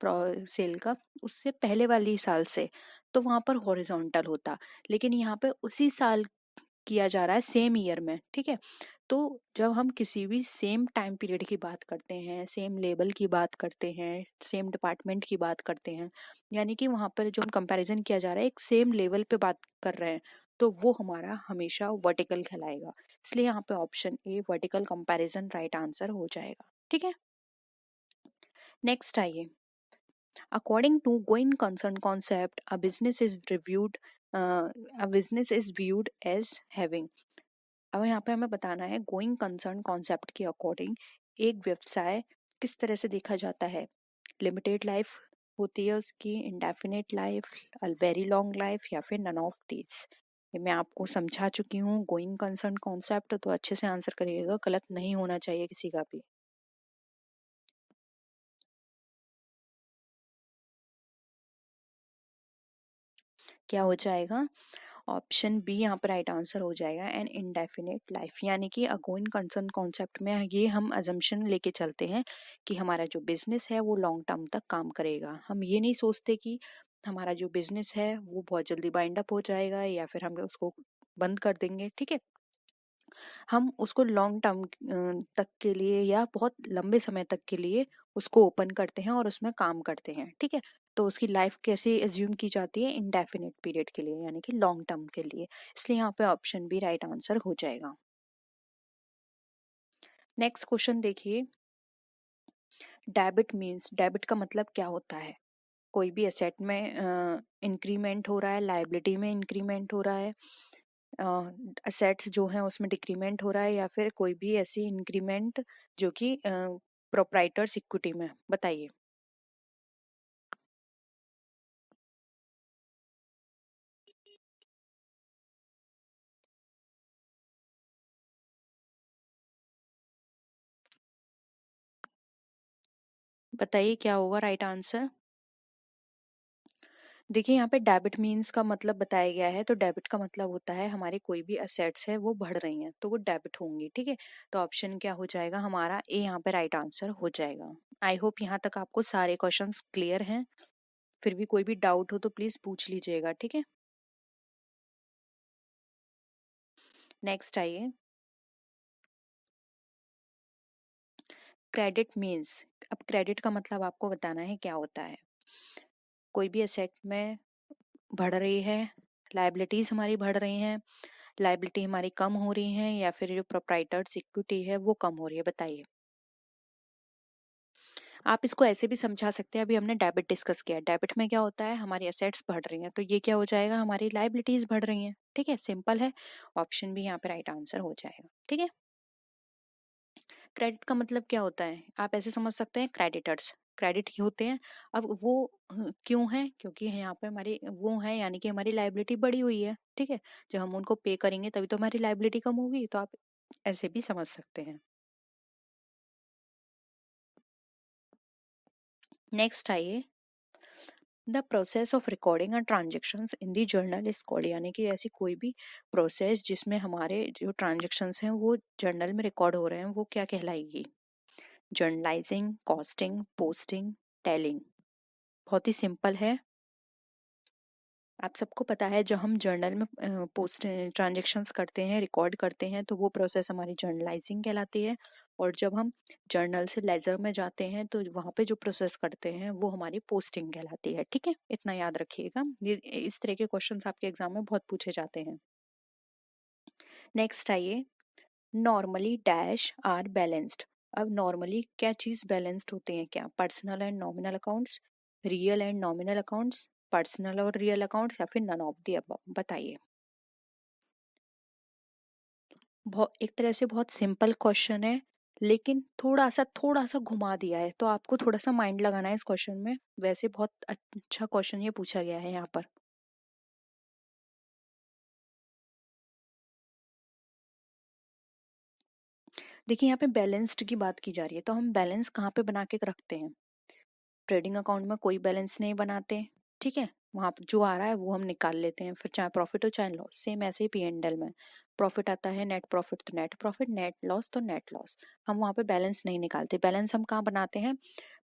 सेल का उससे पहले वाली साल से, तो वहां पर हॉरिजॉन्टल होता, लेकिन यहाँ पे उसी साल किया जा रहा है सेम ईयर में, ठीक है। तो जब हम किसी भी सेम टाइम पीरियड की बात करते हैं, सेम लेवल की बात करते हैं, सेम डिपार्टमेंट की बात करते हैं, यानी कि वहाँ पर जो हम कंपैरिजन किया जा रहा है एक सेम लेवल पे बात कर रहे हैं, तो वो हमारा हमेशा वर्टिकल कहलाएगा। इसलिए यहाँ पे option A vertical comparison right answer हो जाएगा, ठीक है। नेक्स्ट आइए, according to going concern concept a business is viewed as having, अब यहाँ पे हमें बताना है गोइंग कंसर्न कॉन्सेप्ट के अकॉर्डिंग एक व्यवसाय किस तरह से देखा जाता है। लिमिटेड लाइफ होती है उसकी, indefinite life, very long life, या फिर नन ऑफ दीज। ये मैं आपको समझा चुकी हूँ गोइंग कंसर्न कॉन्सेप्ट, तो अच्छे से आंसर करिएगा, गलत नहीं होना चाहिए किसी का भी। क्या हो जाएगा? ऑप्शन बी यहाँ पर राइट आंसर हो जाएगा, एन इनडेफिनेट लाइफ, यानी कि अगोइंग कंसर्न कॉन्सेप्ट में ये हम अजम्पशन लेके चलते हैं कि हमारा जो बिजनेस है वो लॉन्ग टर्म तक काम करेगा। हम ये नहीं सोचते कि हमारा जो बिजनेस है वो बहुत जल्दी बाइंड अप हो जाएगा या फिर हम उसको बंद कर देंगे, ठीक है। हम उसको लॉन्ग टर्म तक के लिए या बहुत लंबे समय तक के लिए उसको ओपन करते हैं और उसमें काम करते हैं, ठीक है। तो उसकी लाइफ कैसे एज्यूम की जाती है, इंडेफिनिट पीरियड के लिए, यानी कि लॉन्ग टर्म के लिए। इसलिए यहाँ पे ऑप्शन बी राइट आंसर हो जाएगा। नेक्स्ट क्वेश्चन देखिए, डेबिट मीन्स, डेबिट का मतलब क्या होता है? कोई भी एसेट में इंक्रीमेंट हो रहा है, लाइबिलिटी में इंक्रीमेंट हो रहा है, असेट्स जो हैं उसमें डिक्रीमेंट हो रहा है, या फिर कोई भी ऐसी इंक्रीमेंट जो कि प्रोप्राइटर्स इक्विटी में, बताइए। बताइए क्या होगा राइट आंसर। देखिए यहाँ पे डेबिट मीन्स का मतलब बताया गया है, तो डेबिट का मतलब होता है हमारे कोई भी असेट्स है वो बढ़ रही हैं तो वो डेबिट होंगी, ठीक है। तो ऑप्शन क्या हो जाएगा हमारा, ए यहाँ पे राइट आंसर हो जाएगा। आई होप यहाँ तक आपको सारे क्वेश्चंस क्लियर हैं। फिर भी कोई भी डाउट हो तो प्लीज पूछ लीजिएगा, ठीक है। नेक्स्ट आइए, क्रेडिट मीन्स, अब क्रेडिट का मतलब आपको बताना है क्या होता है। कोई भी एसेट में बढ़ रही है, लाइबिलिटीज हमारी बढ़ रही हैं, लाइबिलिटी हमारी कम हो रही है, या फिर जो प्रोप्राइटर्स इक्विटी है वो कम हो रही है, बताइए। आप इसको ऐसे भी समझा सकते हैं, अभी हमने डेबिट डिस्कस किया, डेबिट में क्या होता है हमारी एसेट्स बढ़ रही हैं, तो ये क्या हो जाएगा, हमारी लाइबिलिटीज बढ़ रही हैं, ठीक है, सिंपल है। ऑप्शन भी यहाँ पे राइट आंसर हो जाएगा, ठीक है। क्रेडिट का मतलब क्या होता है, आप ऐसे समझ सकते हैं, क्रेडिटर्स क्रेडिट ही होते हैं। अब वो क्यों है, क्योंकि यहाँ पे हमारी वो है, यानी कि हमारी लाइबिलिटी बढ़ी हुई है, ठीक है। जब हम उनको पे करेंगे तभी तो हमारी लाइबिलिटी कम होगी, तो आप ऐसे भी समझ सकते हैं। नेक्स्ट आइए, the process of recording and transactions in the journal is called, यानी कि ऐसी कोई भी प्रोसेस जिसमें हमारे जो ट्रांजेक्शन्स हैं वो जर्नल में रिकॉर्ड हो रहे हैं वो क्या कहलाएगी? Journalizing, costing, posting, tallying. बहुत ही सिंपल है। आप सबको पता है जब हम जर्नल में पोस्ट ट्रांजेक्शन्स करते हैं, रिकॉर्ड करते हैं, तो वो प्रोसेस हमारी जर्नलाइजिंग कहलाती है। और जब हम जर्नल से लेजर में जाते हैं तो वहाँ पे जो प्रोसेस करते हैं वो हमारी पोस्टिंग कहलाती है, ठीक है। इतना याद रखिएगा, ये इस तरह के क्वेश्चंस आपके एग्जाम में बहुत पूछे जाते हैं। नेक्स्ट आइए, नॉर्मली डैश आर बैलेंस्ड। अब नॉर्मली क्या चीज बैलेंस्ड होते हैं क्या? Personal and nominal accounts, real and nominal accounts, personal और रियल अकाउंट्स, या फिर नन ऑफ द अबव? बताइए। बहुत एक तरह से बहुत सिंपल क्वेश्चन है, लेकिन थोड़ा सा घुमा दिया है, तो आपको थोड़ा सा माइंड लगाना है इस क्वेश्चन में। वैसे बहुत अच्छा क्वेश्चन ये पूछा गया है यहाँ पर। देखिए यहाँ पे बैलेंस्ड की बात की जा रही है, तो हम बैलेंस कहाँ पे बना के रखते हैं? ट्रेडिंग अकाउंट में कोई बैलेंस नहीं बनाते, ठीक है। वहां पर जो आ रहा है वो हम निकाल लेते हैं, फिर चाहे प्रॉफिट हो चाहे लॉस। सेम ऐसे ही P&L में प्रॉफिट आता है, नेट प्रॉफिट तो नेट प्रॉफिट, नेट लॉस तो नेट लॉस। हम वहां पे बैलेंस नहीं निकालते। बैलेंस हम कहाँ बनाते हैं?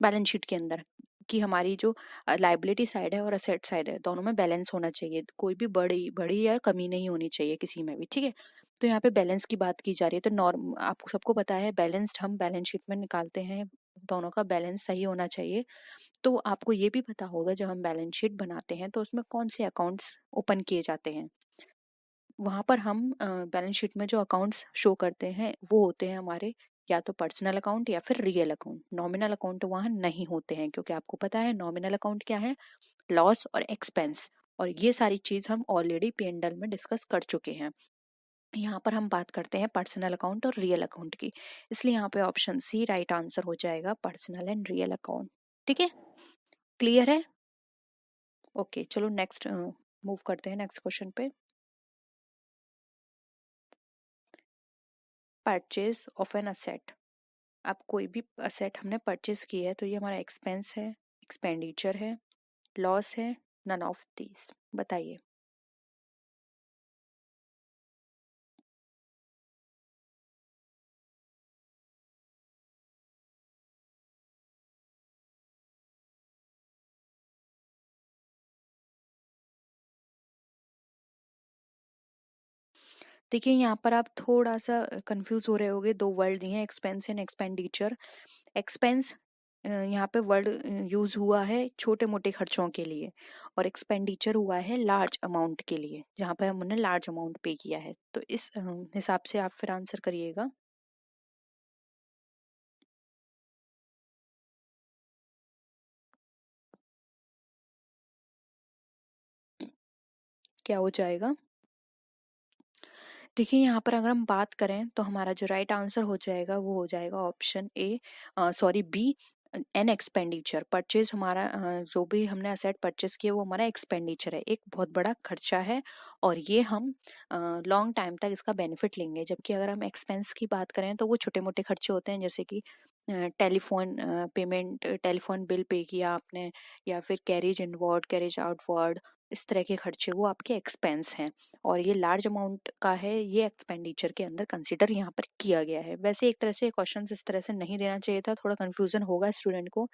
बैलेंस शीट के अंदर, कि हमारी जो लाइबिलिटी साइड है और असेट साइड है, दोनों में बैलेंस होना चाहिए। कोई भी बड़ी बड़ी या कमी नहीं होनी चाहिए किसी में भी, ठीक है। तो यहाँ पे बैलेंस की बात की जा रही है, तो नॉर्म आपको सबको पता है बैलेंस्ड हम बैलेंस शीट में निकालते हैं, दोनों का बैलेंस सही होना चाहिए। तो आपको ये भी पता होगा जब हम बैलेंस शीट बनाते हैं तो उसमें कौन से अकाउंट्स ओपन किए जाते हैं। वहां पर हम बैलेंस शीट में जो अकाउंट्स शो करते हैं वो होते हैं हमारे या तो पर्सनल अकाउंट या फिर रियल अकाउंट। नॉमिनल अकाउंट वहां नहीं होते हैं, क्योंकि आपको पता है नॉमिनल अकाउंट क्या है? लॉस और एक्सपेंस। और ये सारी चीज हम ऑलरेडी P&L में डिस्कस कर चुके हैं। यहाँ पर हम बात करते हैं पर्सनल अकाउंट और रियल अकाउंट की, इसलिए यहाँ पे ऑप्शन सी राइट आंसर हो जाएगा, पर्सनल एंड रियल अकाउंट। ठीक है, क्लियर है? ओके, चलो नेक्स्ट मूव करते हैं नेक्स्ट क्वेश्चन पे। Purchase of an asset. अब कोई भी असेट हमने परचेज की है तो ये हमारा एक्सपेंस है, एक्सपेंडिचर है, लॉस है, नन ऑफ दीज? बताइए। देखिए यहाँ पर आप थोड़ा सा कंफ्यूज हो रहे होगे, दो वर्ड दिए हैं, एक्सपेंस एंड एक्सपेंडिचर। एक्सपेंस यहाँ पे वर्ड यूज हुआ है छोटे मोटे खर्चों के लिए, और एक्सपेंडिचर हुआ है लार्ज अमाउंट के लिए, जहाँ पे हमने लार्ज अमाउंट पे किया है। तो इस हिसाब से आप फिर आंसर करिएगा। क्या हो जाएगा? देखिए यहाँ पर अगर हम बात करें तो हमारा जो राइट आंसर हो जाएगा वो हो जाएगा option A, sorry B, an expenditure. Purchase हमारा जो भी हमने असेट परचेज किया वो हमारा एक्सपेंडिचर है, एक बहुत बड़ा खर्चा है, और ये हम लॉन्ग टाइम तक इसका बेनिफिट लेंगे। जबकि अगर हम एक्सपेंस की बात करें तो वो छोटे मोटे खर्चे होते हैं, जैसे कि telephone payment, telephone bill pay किया आपने, या फिर कैरेज इनवर्ड, कैरेज आउटवर्ड, इस तरह के खर्चे वो आपके एक्सपेंस हैं। और ये लार्ज अमाउंट का है, ये एक्सपेंडिचर के अंदर कंसिडर यहाँ पर किया गया है। वैसे एक तरह से क्वेश्चन इस तरह से नहीं देना चाहिए था, थोड़ा कंफ्यूजन होगा स्टूडेंट को,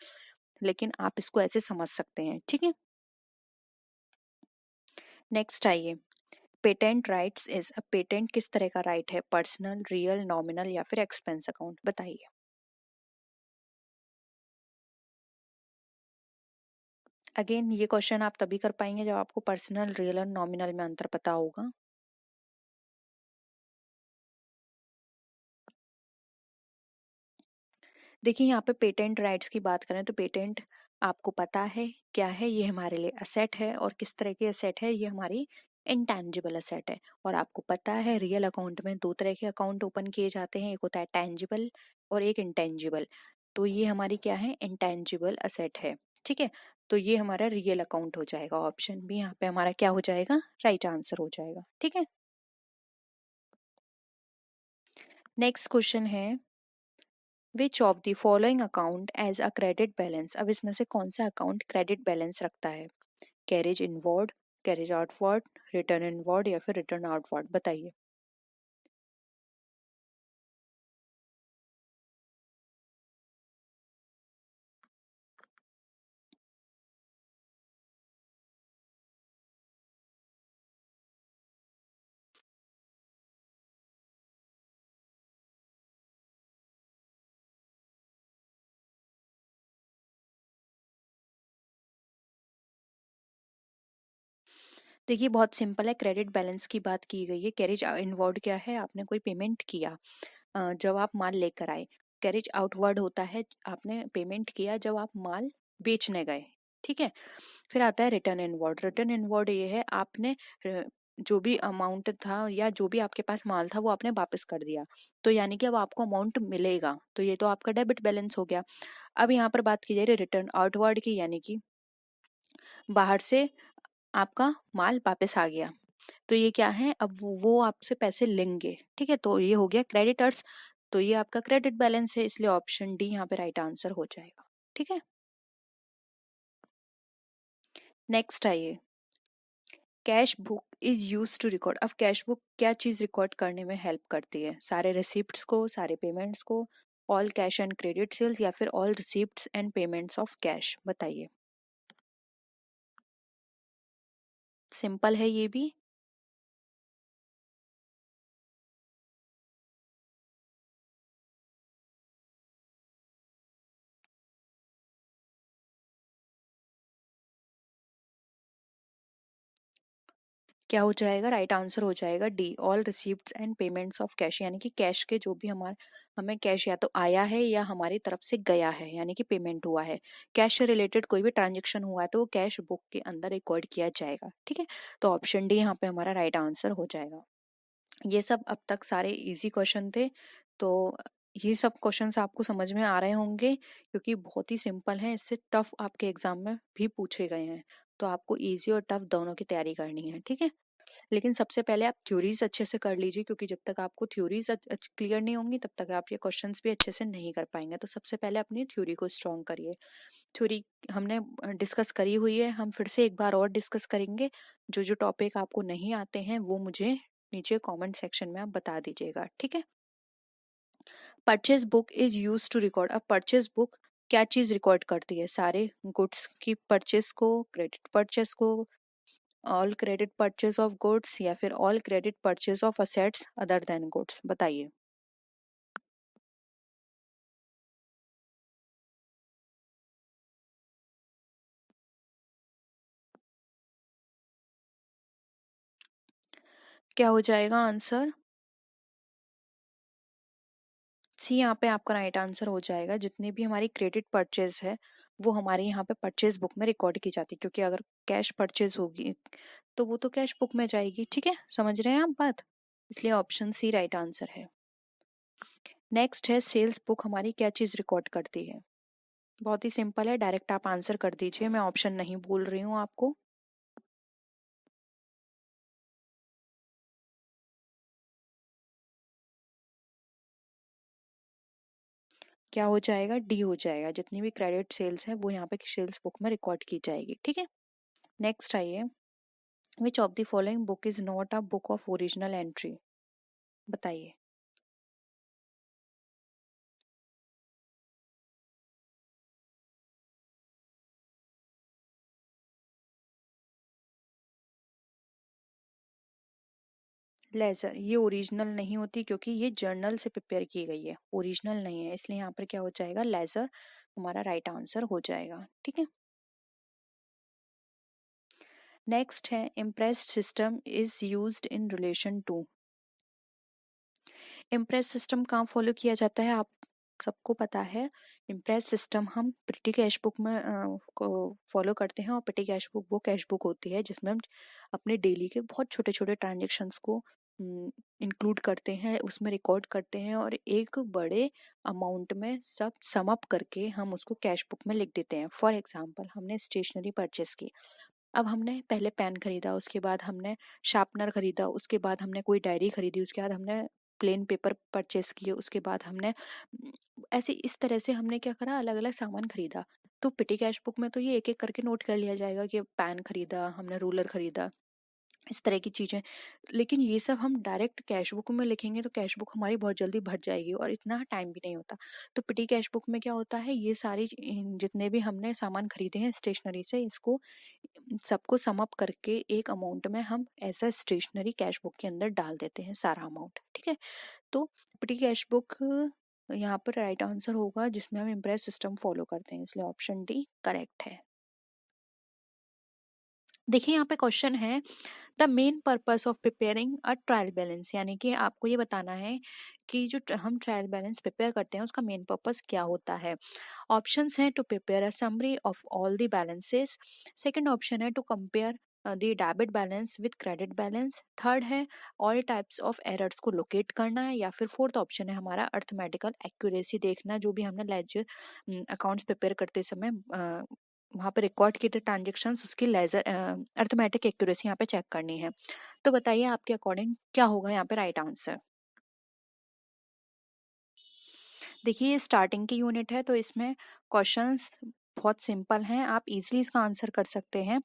लेकिन आप इसको ऐसे समझ सकते हैं, ठीक है। नेक्स्ट आइए, patent rights is a, patent किस तरह का राइट है? पर्सनल, रियल, नॉमिनल, या फिर एक्सपेंस अकाउंट? बताइए। अगेन ये क्वेश्चन आप तभी कर पाएंगे जब आपको पर्सनल, रियल और नॉमिनल में अंतर पता होगा। देखिए यहाँ पे पेटेंट राइट्स की बात करें तो पेटेंट आपको पता है क्या है? ये हमारे लिए असेट है, और किस तरह की असेट है? ये हमारी इंटेंजिबल असेट है। और आपको पता है रियल अकाउंट में दो तरह के अकाउंट ओपन किए जाते हैं, एक होता है टेंजिबल और एक इंटेंजिबल। तो ये हमारी क्या है? इंटेंजिबल असेट है, ठीक है। तो ये हमारा रियल अकाउंट हो जाएगा, ऑप्शन बी यहाँ पे हमारा क्या हो जाएगा? राइट आंसर हो जाएगा, ठीक है। नेक्स्ट क्वेश्चन है, which of the following account as a credit balance. अब इसमें से कौन सा अकाउंट क्रेडिट बैलेंस रखता है? Carriage inward, carriage outward, return inward, या फिर रिटर्न आउटवर्ड? बताइए। देखिए बहुत सिंपल है, क्रेडिट बैलेंस की बात की गई है। कैरेज इनवर्ड क्या है, आपने कोई पेमेंट किया जब आप माल लेकर आए। कैरेज आउटवर्ड होता है आपने पेमेंट किया जब आप माल बेचने गए, ठीक है। फिर आता है रिटर्न इनवर्ड। रिटर्न इनवर्ड ये है आपने जो भी अमाउंट था या जो भी आपके पास माल था वो आपने वापस कर दिया, तो यानी कि अब आपको अमाउंट मिलेगा, तो ये तो आपका डेबिट बैलेंस हो गया। अब यहाँ पर बात की जा रही है रिटर्न आउटवर्ड की, यानी कि बाहर से आपका माल वापस आ गया, तो ये क्या है, अब वो आपसे पैसे लेंगे, ठीक है, तो ये हो गया क्रेडिटर्स। तो ये आपका क्रेडिट बैलेंस है, इसलिए ऑप्शन डी यहाँ पे राइट आंसर हो जाएगा, ठीक है। नेक्स्ट आइए, cash book is use to record. अब कैश बुक क्या चीज रिकॉर्ड करने में हेल्प करती है, सारे रिसिप्ट्स को, सारे पेमेंट्स को, all cash and credit sales, या फिर all receipts and payments of cash, बताइए। सिंपल है ये भी। क्या हो जाएगा, राइट आंसर हो जाएगा D, all receipts and payments of cash, यानी कि कैश के जो भी हमारे हमें कैश या तो आया है या हमारी तरफ से गया है, यानी कि पेमेंट हुआ है, कैश से रिलेटेड कोई भी ट्रांजेक्शन हुआ है तो वो कैश बुक के अंदर रिकॉर्ड किया जाएगा, ठीक है। तो ऑप्शन डी यहाँ पे हमारा राइट आंसर हो जाएगा। ये सब अब तक सारे इजी क्वेश्चन थे, तो ये सब क्वेश्चंस आपको समझ में आ रहे होंगे क्योंकि बहुत ही सिंपल है, इससे टफ आपके एग्जाम में भी पूछे गए हैं, तो आपको इजी और टफ दोनों की तैयारी करनी है, ठीक है। लेकिन सबसे पहले आप थ्योरीज अच्छे से कर लीजिए, क्योंकि जब तक आपको थ्योरीज क्लियर नहीं होंगी तब तक आप ये क्वेश्चंस भी अच्छे से नहीं कर पाएंगे। तो सबसे पहले अपनी थ्योरी को स्ट्रॉन्ग करिए। थ्योरी हमने डिस्कस करी हुई है, हम फिर से एक बार और डिस्कस करेंगे। जो जो टॉपिक आपको नहीं आते हैं वो मुझे नीचे कमेंट सेक्शन में आप बता दीजिएगा, ठीक है। Purchase book is use to record. अब परचेज बुक क्या चीज रिकॉर्ड करती है, सारे गुड्स की परचेस को, क्रेडिट परचेस को, all credit purchase of goods, या फिर all credit purchase of assets other than goods, बताइए। क्या हो जाएगा आंसर, सी यहाँ पे आपका राइट आंसर हो जाएगा। जितनी भी हमारी क्रेडिट परचेज है वो हमारे यहाँ पे परचेज बुक में रिकॉर्ड की जाती है, क्योंकि अगर कैश परचेज होगी तो वो तो कैश बुक में जाएगी, ठीक है, समझ रहे हैं आप बात, इसलिए ऑप्शन सी राइट आंसर है। नेक्स्ट है, सेल्स बुक हमारी क्या चीज रिकॉर्ड करती है। बहुत ही सिंपल है, डायरेक्ट आप आंसर कर दीजिए, मैं ऑप्शन नहीं बोल रही हूँ आपको। क्या हो जाएगा, डी हो जाएगा। जितनी भी क्रेडिट सेल्स है वो यहाँ पे सेल्स बुक में रिकॉर्ड की जाएगी, ठीक है। नेक्स्ट आइए, विच of the following book is not a book of original entry, बताइए। लेजर ये ओरिजिनल नहीं होती, क्योंकि ये जर्नल से प्रिपेयर की गई है, ओरिजिनल नहीं है, इसलिए यहाँ पर क्या हो जाएगा, लेजर हमारा राइट आंसर हो जाएगा, ठीक है। नेक्स्ट है, imprest system is used in relation to. Imprest system कहाँ फॉलो किया जाता है, आप सबको पता है। इम्प्रेस सिस्टम हम पेटी कैश बुक में को फॉलो करते हैं, और पेटी कैश बुक वो कैश बुक होती है जिसमें हम अपने डेली के बहुत छोटे छोटे ट्रांजेक्शन्स को इंक्लूड करते हैं, उसमें रिकॉर्ड करते हैं, और एक बड़े अमाउंट में सब सम अप करके हम उसको कैश बुक में लिख देते हैं। फॉर एग्जांपल, हमने स्टेशनरी परचेस की, अब हमने पहले पेन खरीदा, उसके बाद हमने शार्पनर खरीदा, उसके बाद हमने कोई डायरी खरीदी, उसके बाद हमने प्लेन पेपर परचेस किए, उसके बाद हमने ऐसे इस तरह से हमने क्या करा, अलग अलग सामान खरीदा। तो पिटी कैश बुक में तो ये एक एक करके नोट कर लिया जाएगा कि पेन खरीदा हमने, रूलर खरीदा, इस तरह की चीजें। लेकिन ये सब हम डायरेक्ट कैश बुक में लिखेंगे तो कैश बुक हमारी बहुत जल्दी भर जाएगी और इतना टाइम भी नहीं होता। तो पिटी कैश बुक में क्या होता है, ये सारी जितने भी हमने सामान खरीदे हैं स्टेशनरी से, इसको सबको सम अप करके एक अमाउंट में हम ऐसा स्टेशनरी कैश बुक के अंदर डाल देते हैं सारा अमाउंट, ठीक है। तो पिटी कैश बुक यहाँ पर राइट आंसर होगा, जिसमें हम इम्प्रेस सिस्टम फॉलो करते हैं, इसलिए ऑप्शन डी करेक्ट है। देखिए यहाँ पे क्वेश्चन है the main purpose of preparing a trial balance, यानी कि आपको ये बताना है कि जो हम ट्रायल बैलेंस प्रिपेयर करते हैं उसका मेन पर्पस क्या होता है। ऑप्शंस हैं to prepare a summary of all the balances, second option है to compare the debit balance with credit balance, third है ऑल टाइप्स ऑफ एरर्स को लोकेट करना है, या फिर फोर्थ ऑप्शन है हमारा अर्थमेटिकल एक्यूरेसी देखना, जो भी हमने लेजर अकाउंट्स प्रिपेयर करते समय वहाँ पे रिकॉर्ड किए थे ट्रांजेक्शन्स उसकी लेजर अर्थमेटिक एक्यूरेसी यहाँ पे चेक करनी है। तो बताइए आपके अकॉर्डिंग क्या होगा यहाँ पे राइट आंसर। देखिए ये स्टार्टिंग की यूनिट है तो इसमें क्वेश्चंस बहुत सिंपल हैं, आप इजीली इसका आंसर कर सकते हैं।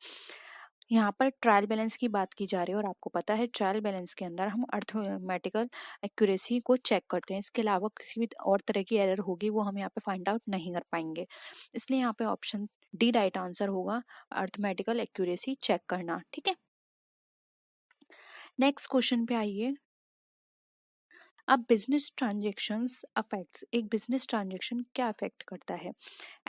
यहाँ पर ट्रायल बैलेंस की बात की जा रही है और आपको पता है ट्रायल बैलेंस के अंदर हम अर्थमेटिकल एक्यूरेसी को चेक करते हैं, इसके अलावा किसी भी और तरह की एरर होगी वो हम यहाँ पे फाइंड आउट नहीं कर पाएंगे, इसलिए यहाँ पे ऑप्शन डी राइट आंसर होगा, अर्थमेटिकल एक्यूरेसी चेक करना। ठीक है, नेक्स्ट क्वेश्चन पे आइए। अब बिजनेस ट्रांजेक्शन्स अफेक्ट्स, एक बिजनेस ट्रांजेक्शन क्या अफेक्ट करता है,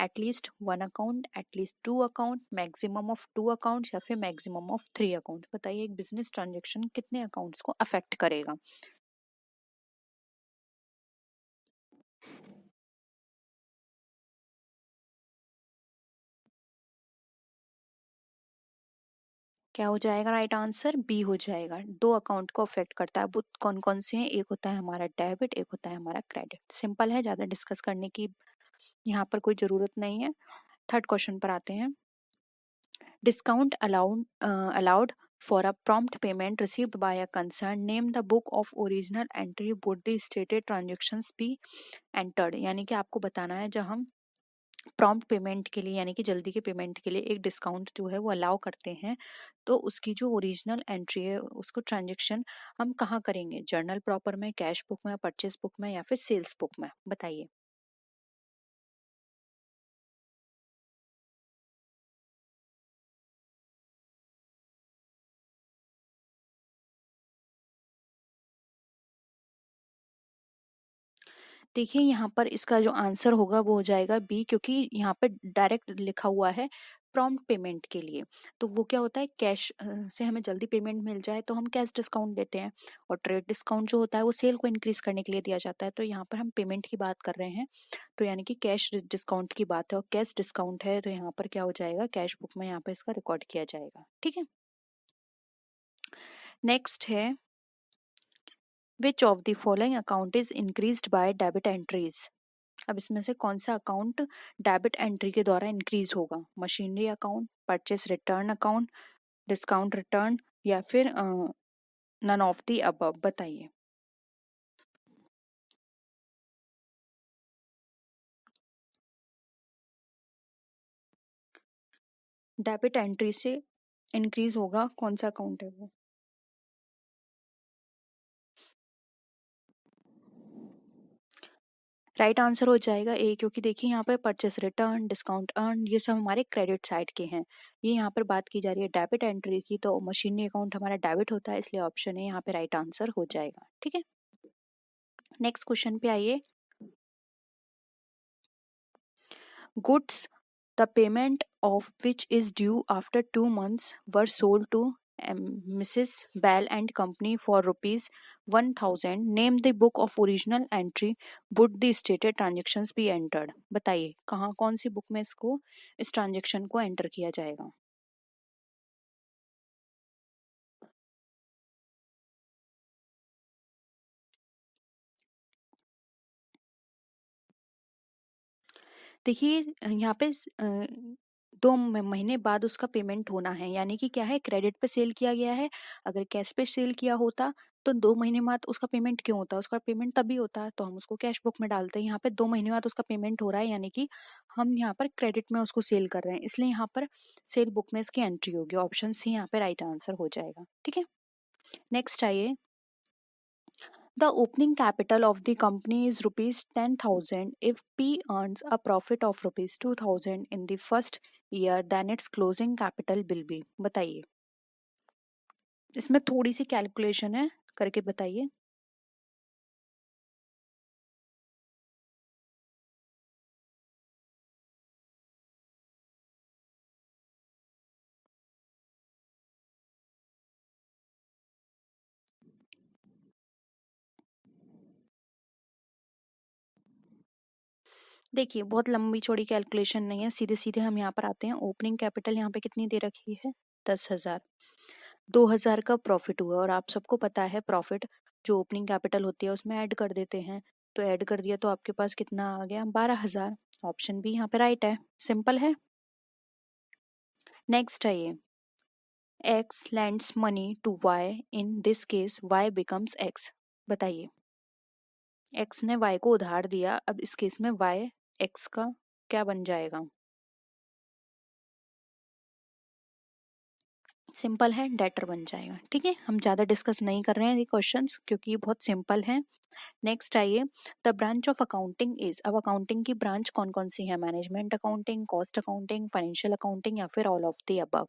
at least one account, at least two account, maximum of two accounts या फिर मैक्सिमम ऑफ थ्री अकाउंट, बताइए एक बिजनेस ट्रांजेक्शन कितने अकाउंट्स को अफेक्ट करेगा। क्या हो जाएगा राइट आंसर, बी हो जाएगा, दो अकाउंट को अफेक्ट करता है। वो कौन कौन से हैं, एक होता है हमारा डेबिट, एक होता है हमारा क्रेडिट। सिंपल है, ज़्यादा डिस्कस करने की यहाँ पर कोई ज़रूरत नहीं है। थर्ड क्वेश्चन पर आते हैं। Discount allowed for a prompt payment received by a concern. Name the book of original entry. Would the stated transactions be entered? यानी कि आपको बताना है जब हम प्रॉम्प्ट पेमेंट के लिए यानी कि जल्दी के पेमेंट के लिए एक डिस्काउंट जो है वो अलाउ करते हैं, तो उसकी जो ओरिजिनल एंट्री है उसको ट्रांजेक्शन हम कहाँ करेंगे, जर्नल प्रॉपर में, कैश बुक में, परचेस बुक में या फिर सेल्स बुक में, बताइए। देखिए यहाँ पर इसका जो आंसर होगा वो हो जाएगा बी, क्योंकि यहाँ पे डायरेक्ट लिखा हुआ है प्रॉम्प्ट पेमेंट के लिए, तो वो क्या होता है कैश से हमें जल्दी पेमेंट मिल जाए तो हम कैश डिस्काउंट देते हैं, और ट्रेड डिस्काउंट जो होता है वो सेल को इंक्रीज करने के लिए दिया जाता है, तो यहाँ पर हम पेमेंट की बात कर रहे हैं, तो यानी कि कैश डिस्काउंट की बात है और कैश डिस्काउंट है, तो यहाँ पर क्या हो जाएगा कैश बुक में यहाँ पर इसका रिकॉर्ड किया जाएगा। ठीक है, नेक्स्ट है which of the following account is increased by debit entries. अब इसमें से कौन सा अकाउंट डेबिट एंट्री के द्वारा इंक्रीज होगा, machinery account, purchase return account, discount return या फिर नन ऑफ दी अबव, बताइए। डेबिट एंट्री से इंक्रीज होगा कौन सा अकाउंट है वो। राइट आंसर हो जाएगा ए, क्योंकि देखिए यहाँ पर परचेस रिटर्न, डिस्काउंट अर्न, ये सब हमारे क्रेडिट साइड के हैं, ये यहाँ पर बात की जा रही है डेबिट एंट्री की, तो मशीनरी अकाउंट हमारा डेबिट होता है, इसलिए ऑप्शन ए यहाँ पे राइट आंसर हो जाएगा। ठीक है, नेक्स्ट क्वेश्चन पे आइए। Goods, the payment of which is due after 2 months, were sold to Mrs. Bell and Company for rupees 1000. Name the book of original entry. Would the stated transactions be entered? बताइए कहाँ कौन सी बुक में इसको इस ट्रांजेक्शन को एंटर किया जाएगा। देखिए यहाँ पे 2 महीने बाद उसका पेमेंट होना है, यानी कि क्या है क्रेडिट पे सेल किया गया है, अगर कैश पे सेल किया होता तो 2 महीने बाद उसका पेमेंट क्यों होता, उसका पेमेंट तभी होता है तो हम उसको कैश बुक में डालते हैं, यहाँ पे 2 महीने बाद उसका पेमेंट हो रहा है, यानी कि हम यहाँ पर क्रेडिट में उसको सेल कर रहे हैं, इसलिए यहाँ पर सेल बुक में इसकी एंट्री होगी, ऑप्शन सी यहाँ पे राइट आंसर हो जाएगा। ठीक है, नेक्स्ट आइए। The opening capital of the company is rupees 10,000. If P earns a profit of rupees 2,000 in the first year, then its closing capital will be, बताइए। इसमें थोड़ी सी कैलकुलेशन है, करके बताइए। देखिए बहुत लंबी चौड़ी कैलकुलेशन नहीं है, सीधे सीधे हम यहाँ पर आते हैं। ओपनिंग कैपिटल यहाँ पे कितनी दे रखी है, 10,000। 2,000 का प्रॉफिट हुआ और आप सबको पता है प्रॉफिट जो ओपनिंग कैपिटल होती है उसमें ऐड कर देते हैं। तो ऐड कर दिया तो आपके पास कितना आ गया, 12,000। ऑप्शन बी यहाँ पे राइट है, सिंपल है। नेक्स्ट आइए, X lends money to Y, in this case Y becomes X. बताइए, एक्स ने वाई को उधार दिया, अब इस केस में वाई एक्स का क्या बन जाएगा। सिंपल है, डेटर बन जाएगा। ठीक है, हम ज़्यादा डिस्कस नहीं कर रहे हैं ये क्वेश्चंस क्योंकि ये बहुत सिंपल है। नेक्स्ट आइए, the branch of accounting is. अब अकाउंटिंग की ब्रांच कौन कौन सी है, management accounting, cost accounting, financial accounting या फिर ऑल ऑफ द अबव।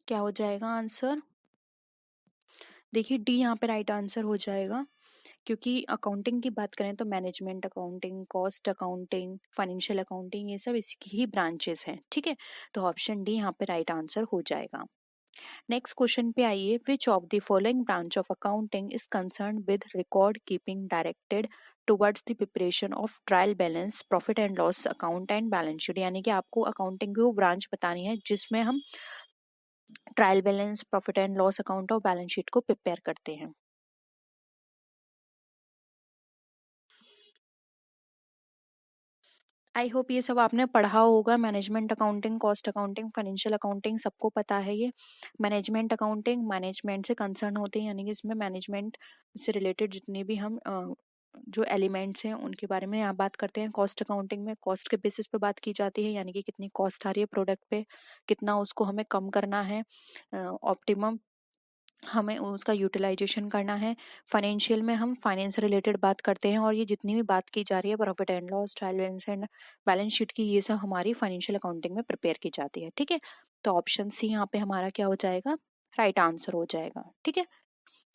क्या हो जाएगा आंसर, देखिए डी यहाँ पे राइट आंसर हो जाएगा। क्योंकि अकाउंटिंग की बात करें तो management accounting, cost accounting, financial accounting, ये सब इसकी ही ब्रांचेस हैं। ठीक है, तो ऑप्शन डी यहाँ पे राइट आंसर हो जाएगा। नेक्स्ट क्वेश्चन पे आइए, विच of the following branch of accounting is concern with record keeping directed towards the preparation of trial balance, profit and loss account and balance sheet. यानी कि आपको अकाउंटिंग की वो ब्रांच बतानी है जिसमें हम trial balance, profit and loss account और बैलेंस शीट को प्रिपेयर करते हैं। आई होप ये सब आपने पढ़ा होगा। Management accounting, cost accounting, financial accounting सबको पता है ये। मैनेजमेंट अकाउंटिंग मैनेजमेंट से कंसर्न होते हैं, यानी कि इसमें मैनेजमेंट से रिलेटेड जितने भी हम जो एलिमेंट्स हैं उनके बारे में यहाँ बात करते हैं। कॉस्ट अकाउंटिंग में कॉस्ट के बेसिस पे बात की जाती है, यानी कि कितनी कॉस्ट आ रही है प्रोडक्ट पे, कितना उसको हमें कम करना है, ऑप्टिमम हमें उसका यूटिलाइजेशन करना है। फाइनेंशियल में हम फाइनेंस रिलेटेड बात करते हैं, और ये जितनी भी बात की जा रही है profit and loss, trial balance and balance sheet की, ये सब हमारी फाइनेंशियल अकाउंटिंग में प्रिपेयर की जाती है। ठीक है, तो ऑप्शन सी यहाँ पे हमारा क्या हो जाएगा, राइट आंसर हो जाएगा। ठीक है,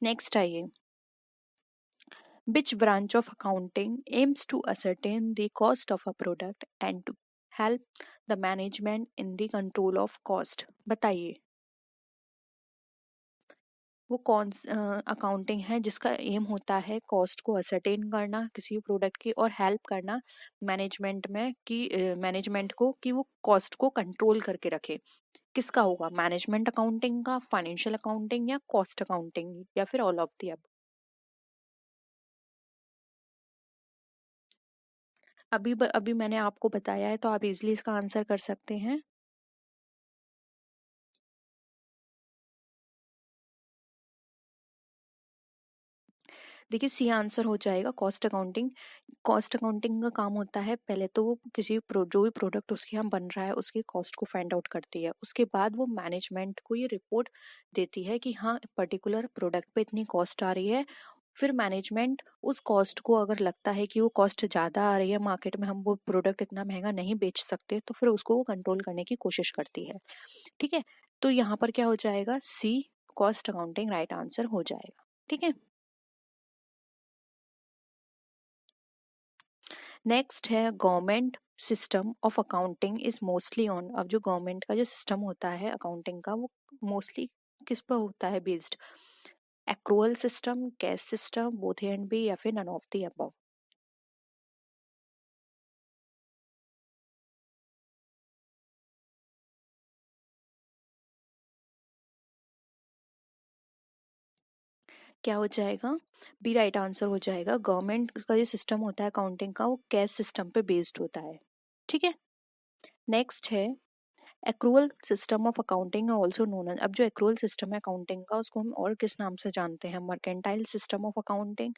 नेक्स्ट आइए, which branch of accounting aims to ascertain the cost of a product and to help the management in the control of cost. बताइए, वो कौन अकाउंटिंग है जिसका एम होता है कॉस्ट को असरटेन करना किसी भी प्रोडक्ट की, और हेल्प करना मैनेजमेंट में कि मैनेजमेंट को कि वो कॉस्ट को कंट्रोल करके रखे। किसका होगा, मैनेजमेंट अकाउंटिंग का, फाइनेंशियल अकाउंटिंग या कॉस्ट अकाउंटिंग या फिर ऑल ऑफ दी अब। अभी मैंने आपको बताया है तो आप इजीली इसका आंसर कर सकते हैं। देखिए सी आंसर हो जाएगा, कॉस्ट अकाउंटिंग। कॉस्ट अकाउंटिंग का काम होता है, पहले तो वो जो भी प्रोडक्ट उसके यहाँ बन रहा है उसकी कॉस्ट को फाइंड आउट करती है, उसके बाद वो मैनेजमेंट को ये रिपोर्ट देती है कि हाँ पर्टिकुलर प्रोडक्ट पे इतनी कॉस्ट आ रही है। फिर मैनेजमेंट उस कॉस्ट को, अगर लगता है कि वो कॉस्ट ज़्यादा आ रही है मार्केट में, हम वो प्रोडक्ट इतना महंगा नहीं बेच सकते, तो फिर उसको वो कंट्रोल करने की कोशिश करती है। ठीक है, तो यहाँ पर क्या हो जाएगा, सी कॉस्ट अकाउंटिंग राइट आंसर हो जाएगा। ठीक है, नेक्स्ट है, government system of accounting is mostly on. अब जो गवर्नमेंट का जो सिस्टम होता है अकाउंटिंग का, वो मोस्टली किस पर होता है based, accrual system, cash system, both A and B या फिर नन ऑफ द अबव। क्या हो जाएगा, बी राइट आंसर हो जाएगा। गवर्नमेंट का जो सिस्टम होता है अकाउंटिंग का वो कैश सिस्टम पे बेस्ड होता है। ठीक है, नेक्स्ट है, accrual system of accounting also known. अब जो एक्रूअल सिस्टम है अकाउंटिंग का उसको हम और किस नाम से जानते हैं, mercantile system of accounting,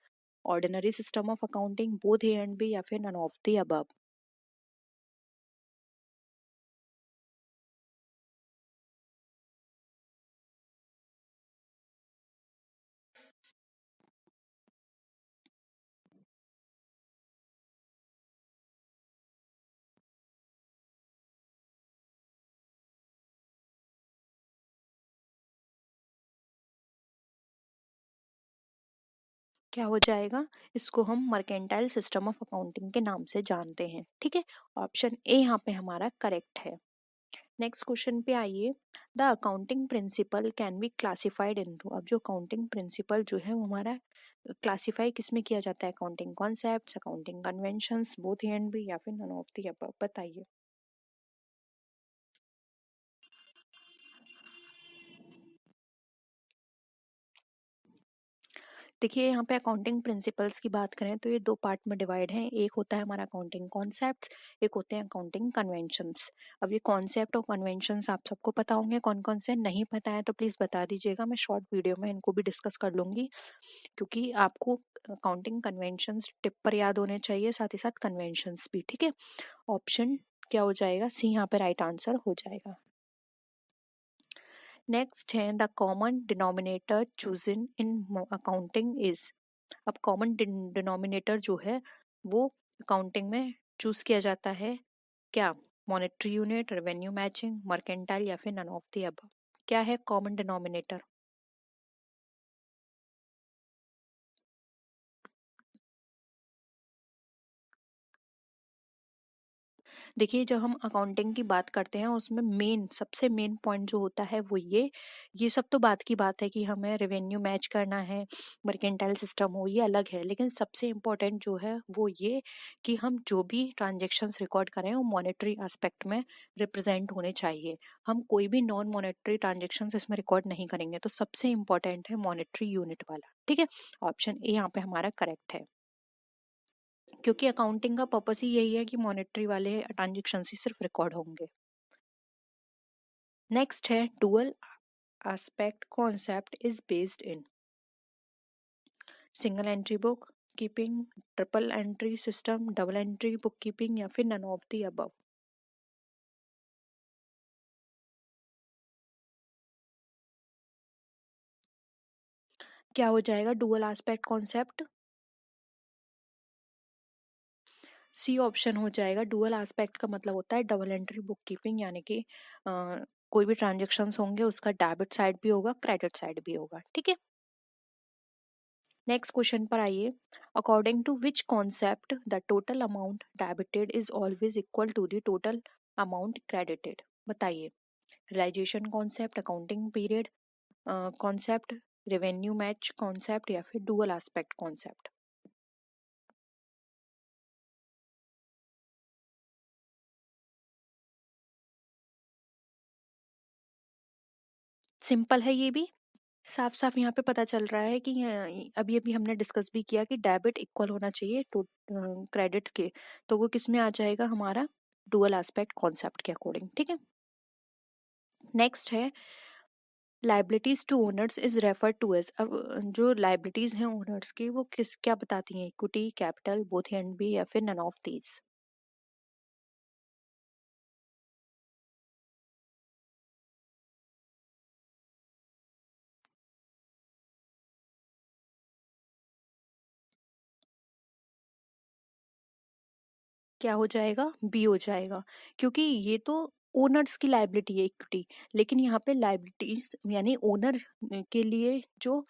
ordinary system of accounting, both A and B या फिर नन ऑफ द अबव। क्या हो जाएगा, इसको हम मर्केंटाइल सिस्टम ऑफ अकाउंटिंग के नाम से जानते हैं। ठीक है, ऑप्शन ए यहाँ पे हमारा करेक्ट है। नेक्स्ट क्वेश्चन पे आइए। The accounting principle can be classified into, अब जो अकाउंटिंग प्रिंसिपल जो है वो हमारा क्लासिफाई किस में किया जाता है, accounting concepts, accounting conventions, both A and B, या फिर नन ऑफ द अबव, बताइए। देखिए यहाँ पे अकाउंटिंग प्रिंसिपल्स की बात करें तो ये दो पार्ट में डिवाइड है। एक होता है हमारा अकाउंटिंग कॉन्सेप्ट्स, एक होते हैं अकाउंटिंग कन्वेंशंस। अब ये कॉन्सेप्ट और कन्वेंशंस आप सबको पता होंगे, कौन कौन से नहीं पता है तो प्लीज़ बता दीजिएगा, मैं शॉर्ट वीडियो में इनको भी डिस्कस कर लूँगी, क्योंकि आपको अकाउंटिंग कन्वेंशंस टिप पर याद होने चाहिए, साथ ही साथ कन्वेंशंस भी। ठीक है, ऑप्शन क्या हो जाएगा, सी यहाँ पे राइट आंसर हो जाएगा। नेक्स्ट है the common denominator chosen in accounting is, अब कॉमन डिनोमिनेटर जो है वो अकाउंटिंग में चूज किया जाता है क्या, monetary unit, revenue matching, mercantile, या फिर नन ऑफ द अबव। क्या है कॉमन डिनोमिनेटर? देखिए जब हम अकाउंटिंग की बात करते हैं उसमें मेन सबसे मेन पॉइंट जो होता है वो ये सब तो बात की बात है कि हमें रेवेन्यू मैच करना है, मर्केंटाइल सिस्टम हो, ये अलग है, लेकिन सबसे इम्पोर्टेंट जो है वो ये कि हम जो भी ट्रांजेक्शन्स रिकॉर्ड करें वो मॉनेटरी एस्पेक्ट में रिप्रेजेंट होने चाहिए। हम कोई भी नॉन मॉनेटरी ट्रांजेक्शन्स इसमें रिकॉर्ड नहीं करेंगे, तो सबसे इम्पोर्टेंट है मॉनेटरी यूनिट वाला। ठीक है, ऑप्शन ए यहाँ पे हमारा करेक्ट है, क्योंकि अकाउंटिंग का पर्पस ही यही है कि मॉनेटरी वाले ट्रांजेक्शन ही सिर्फ रिकॉर्ड होंगे। नेक्स्ट है dual aspect concept is based in, single entry book keeping, triple entry system, double entry book keeping, या फिर नन ऑफ द अबव। क्या हो जाएगा dual aspect concept? C option हो जाएगा। डुअल एस्पेक्ट का मतलब होता है डबल एंट्री बुक कीपिंग, यानी कि कोई भी ट्रांजेक्शन्स होंगे उसका डेबिट साइड भी होगा, क्रेडिट साइड भी होगा। ठीक है, नेक्स्ट क्वेश्चन पर आइए। According to which concept the total amount debited is always equal to the total amount credited, बताइए। Realization concept, accounting period concept, revenue match concept, या फिर डुअल एस्पेक्ट कॉन्सेप्ट। सिंपल है ये भी, साफ साफ यहाँ पे पता चल रहा है कि अभी अभी हमने डिस्कस भी किया कि डेबिट इक्वल होना चाहिए टू क्रेडिट के, तो वो किस में आ जाएगा, हमारा डुअल एस्पेक्ट कॉन्सेप्ट के अकॉर्डिंग। ठीक है, नेक्स्ट है liabilities to owners is refer to as, अब जो लाइबिलिटीज हैं ओनर्स की वो किस क्या बताती हैं, equity, capital, both and B, या फिर नन ऑफ दीज। क्या हो जाएगा, बी हो जाएगा, क्योंकि ये तो ओनर्स की लाइबिलिटी है इक्विटी, लेकिन यहाँ पे लाइबिलिटीज यानी ओनर के लिए जो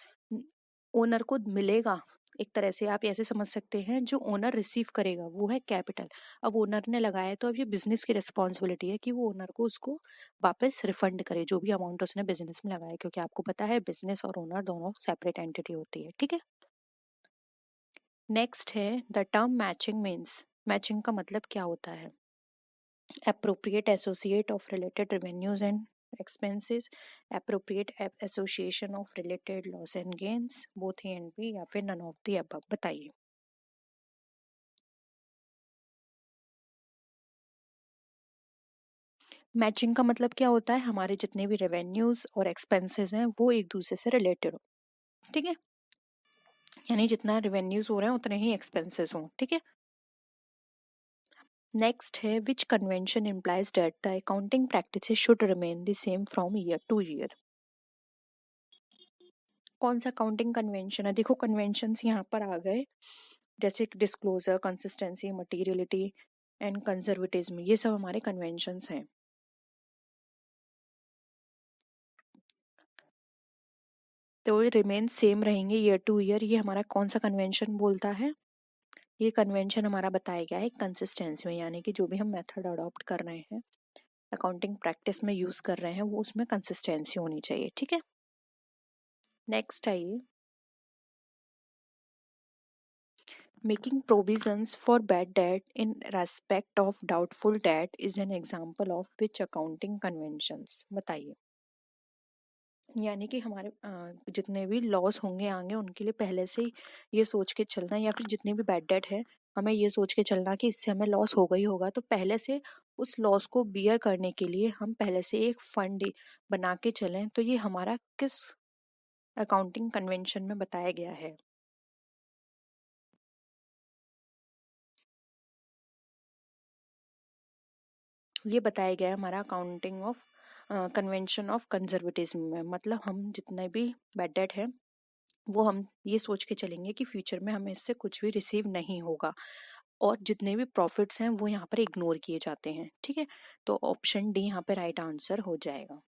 ओनर को मिलेगा, एक तरह से आप ऐसे समझ सकते हैं जो ओनर रिसीव करेगा वो है कैपिटल। अब ओनर ने लगाया तो अब ये बिजनेस की रिस्पॉन्सिबिलिटी है कि वो ओनर को उसको वापस रिफंड करे जो भी अमाउंट उसने बिजनेस में लगाया, क्योंकि आपको पता है बिजनेस और ओनर दोनों सेपरेट एंटिटी होती है। ठीक है, नेक्स्ट है the term matching means, matching का मतलब क्या होता है, appropriate associate of related revenues and expenses, appropriate association of related loss and gains, both A and B, या फिर none of the above, बताइए। मैचिंग का मतलब क्या होता है, हमारे जितने भी रेवेन्यूज और एक्सपेंसेस हैं वो एक दूसरे से रिलेटेड हो। ठीक है, यानी जितना रेवेन्यूज हो रहे हैं उतने ही एक्सपेंसेस हों। ठीक है, नेक्स्ट है which convention implies that the accounting practices should remain the same from year to year. कौन सा अकाउंटिंग कन्वेंशन है, देखो कन्वेंशंस यहाँ पर आ गए, जैसे disclosure, consistency, materiality and conservatism, ये सब हमारे कन्वेंशंस हैं। तो रिमेन सेम रहेंगे ईयर टू ईयर। ये हमारा कौन सा कन्वेंशन बोलता है? ये कन्वेंशन हमारा बताया गया है कंसिस्टेंसी में, यानी कि जो भी हम मेथड अडॉप्ट कर रहे हैं, अकाउंटिंग प्रैक्टिस में यूज कर रहे हैं, वो उसमें कंसिस्टेंसी होनी चाहिए। ठीक है, नेक्स्ट आइए, making provisions for bad debt in respect of doubtful debt is an example of which accounting conventions? बताइए। यानी कि हमारे जितने भी लॉस होंगे आगे, उनके लिए पहले से ही ये सोच के चलना, या फिर जितने भी बैड डेट है हमें ये सोच के चलना कि इससे हमें लॉस होगा ही होगा, तो पहले से उस लॉस को बियर करने के लिए हम पहले से एक फंड बना के चलें। तो ये हमारा किस अकाउंटिंग कन्वेंशन में बताया गया है? ये बताया गया है हमारा accounting of convention of conservatism में। मतलब हम जितने भी बैड डेट है वो हम ये सोच के चलेंगे कि फ्यूचर में हमें इससे कुछ भी रिसीव नहीं होगा, और जितने भी प्रॉफिट्स हैं वो यहाँ पर इग्नोर किए जाते हैं। ठीक है, तो ऑप्शन डी यहाँ पे राइट आंसर हो जाएगा।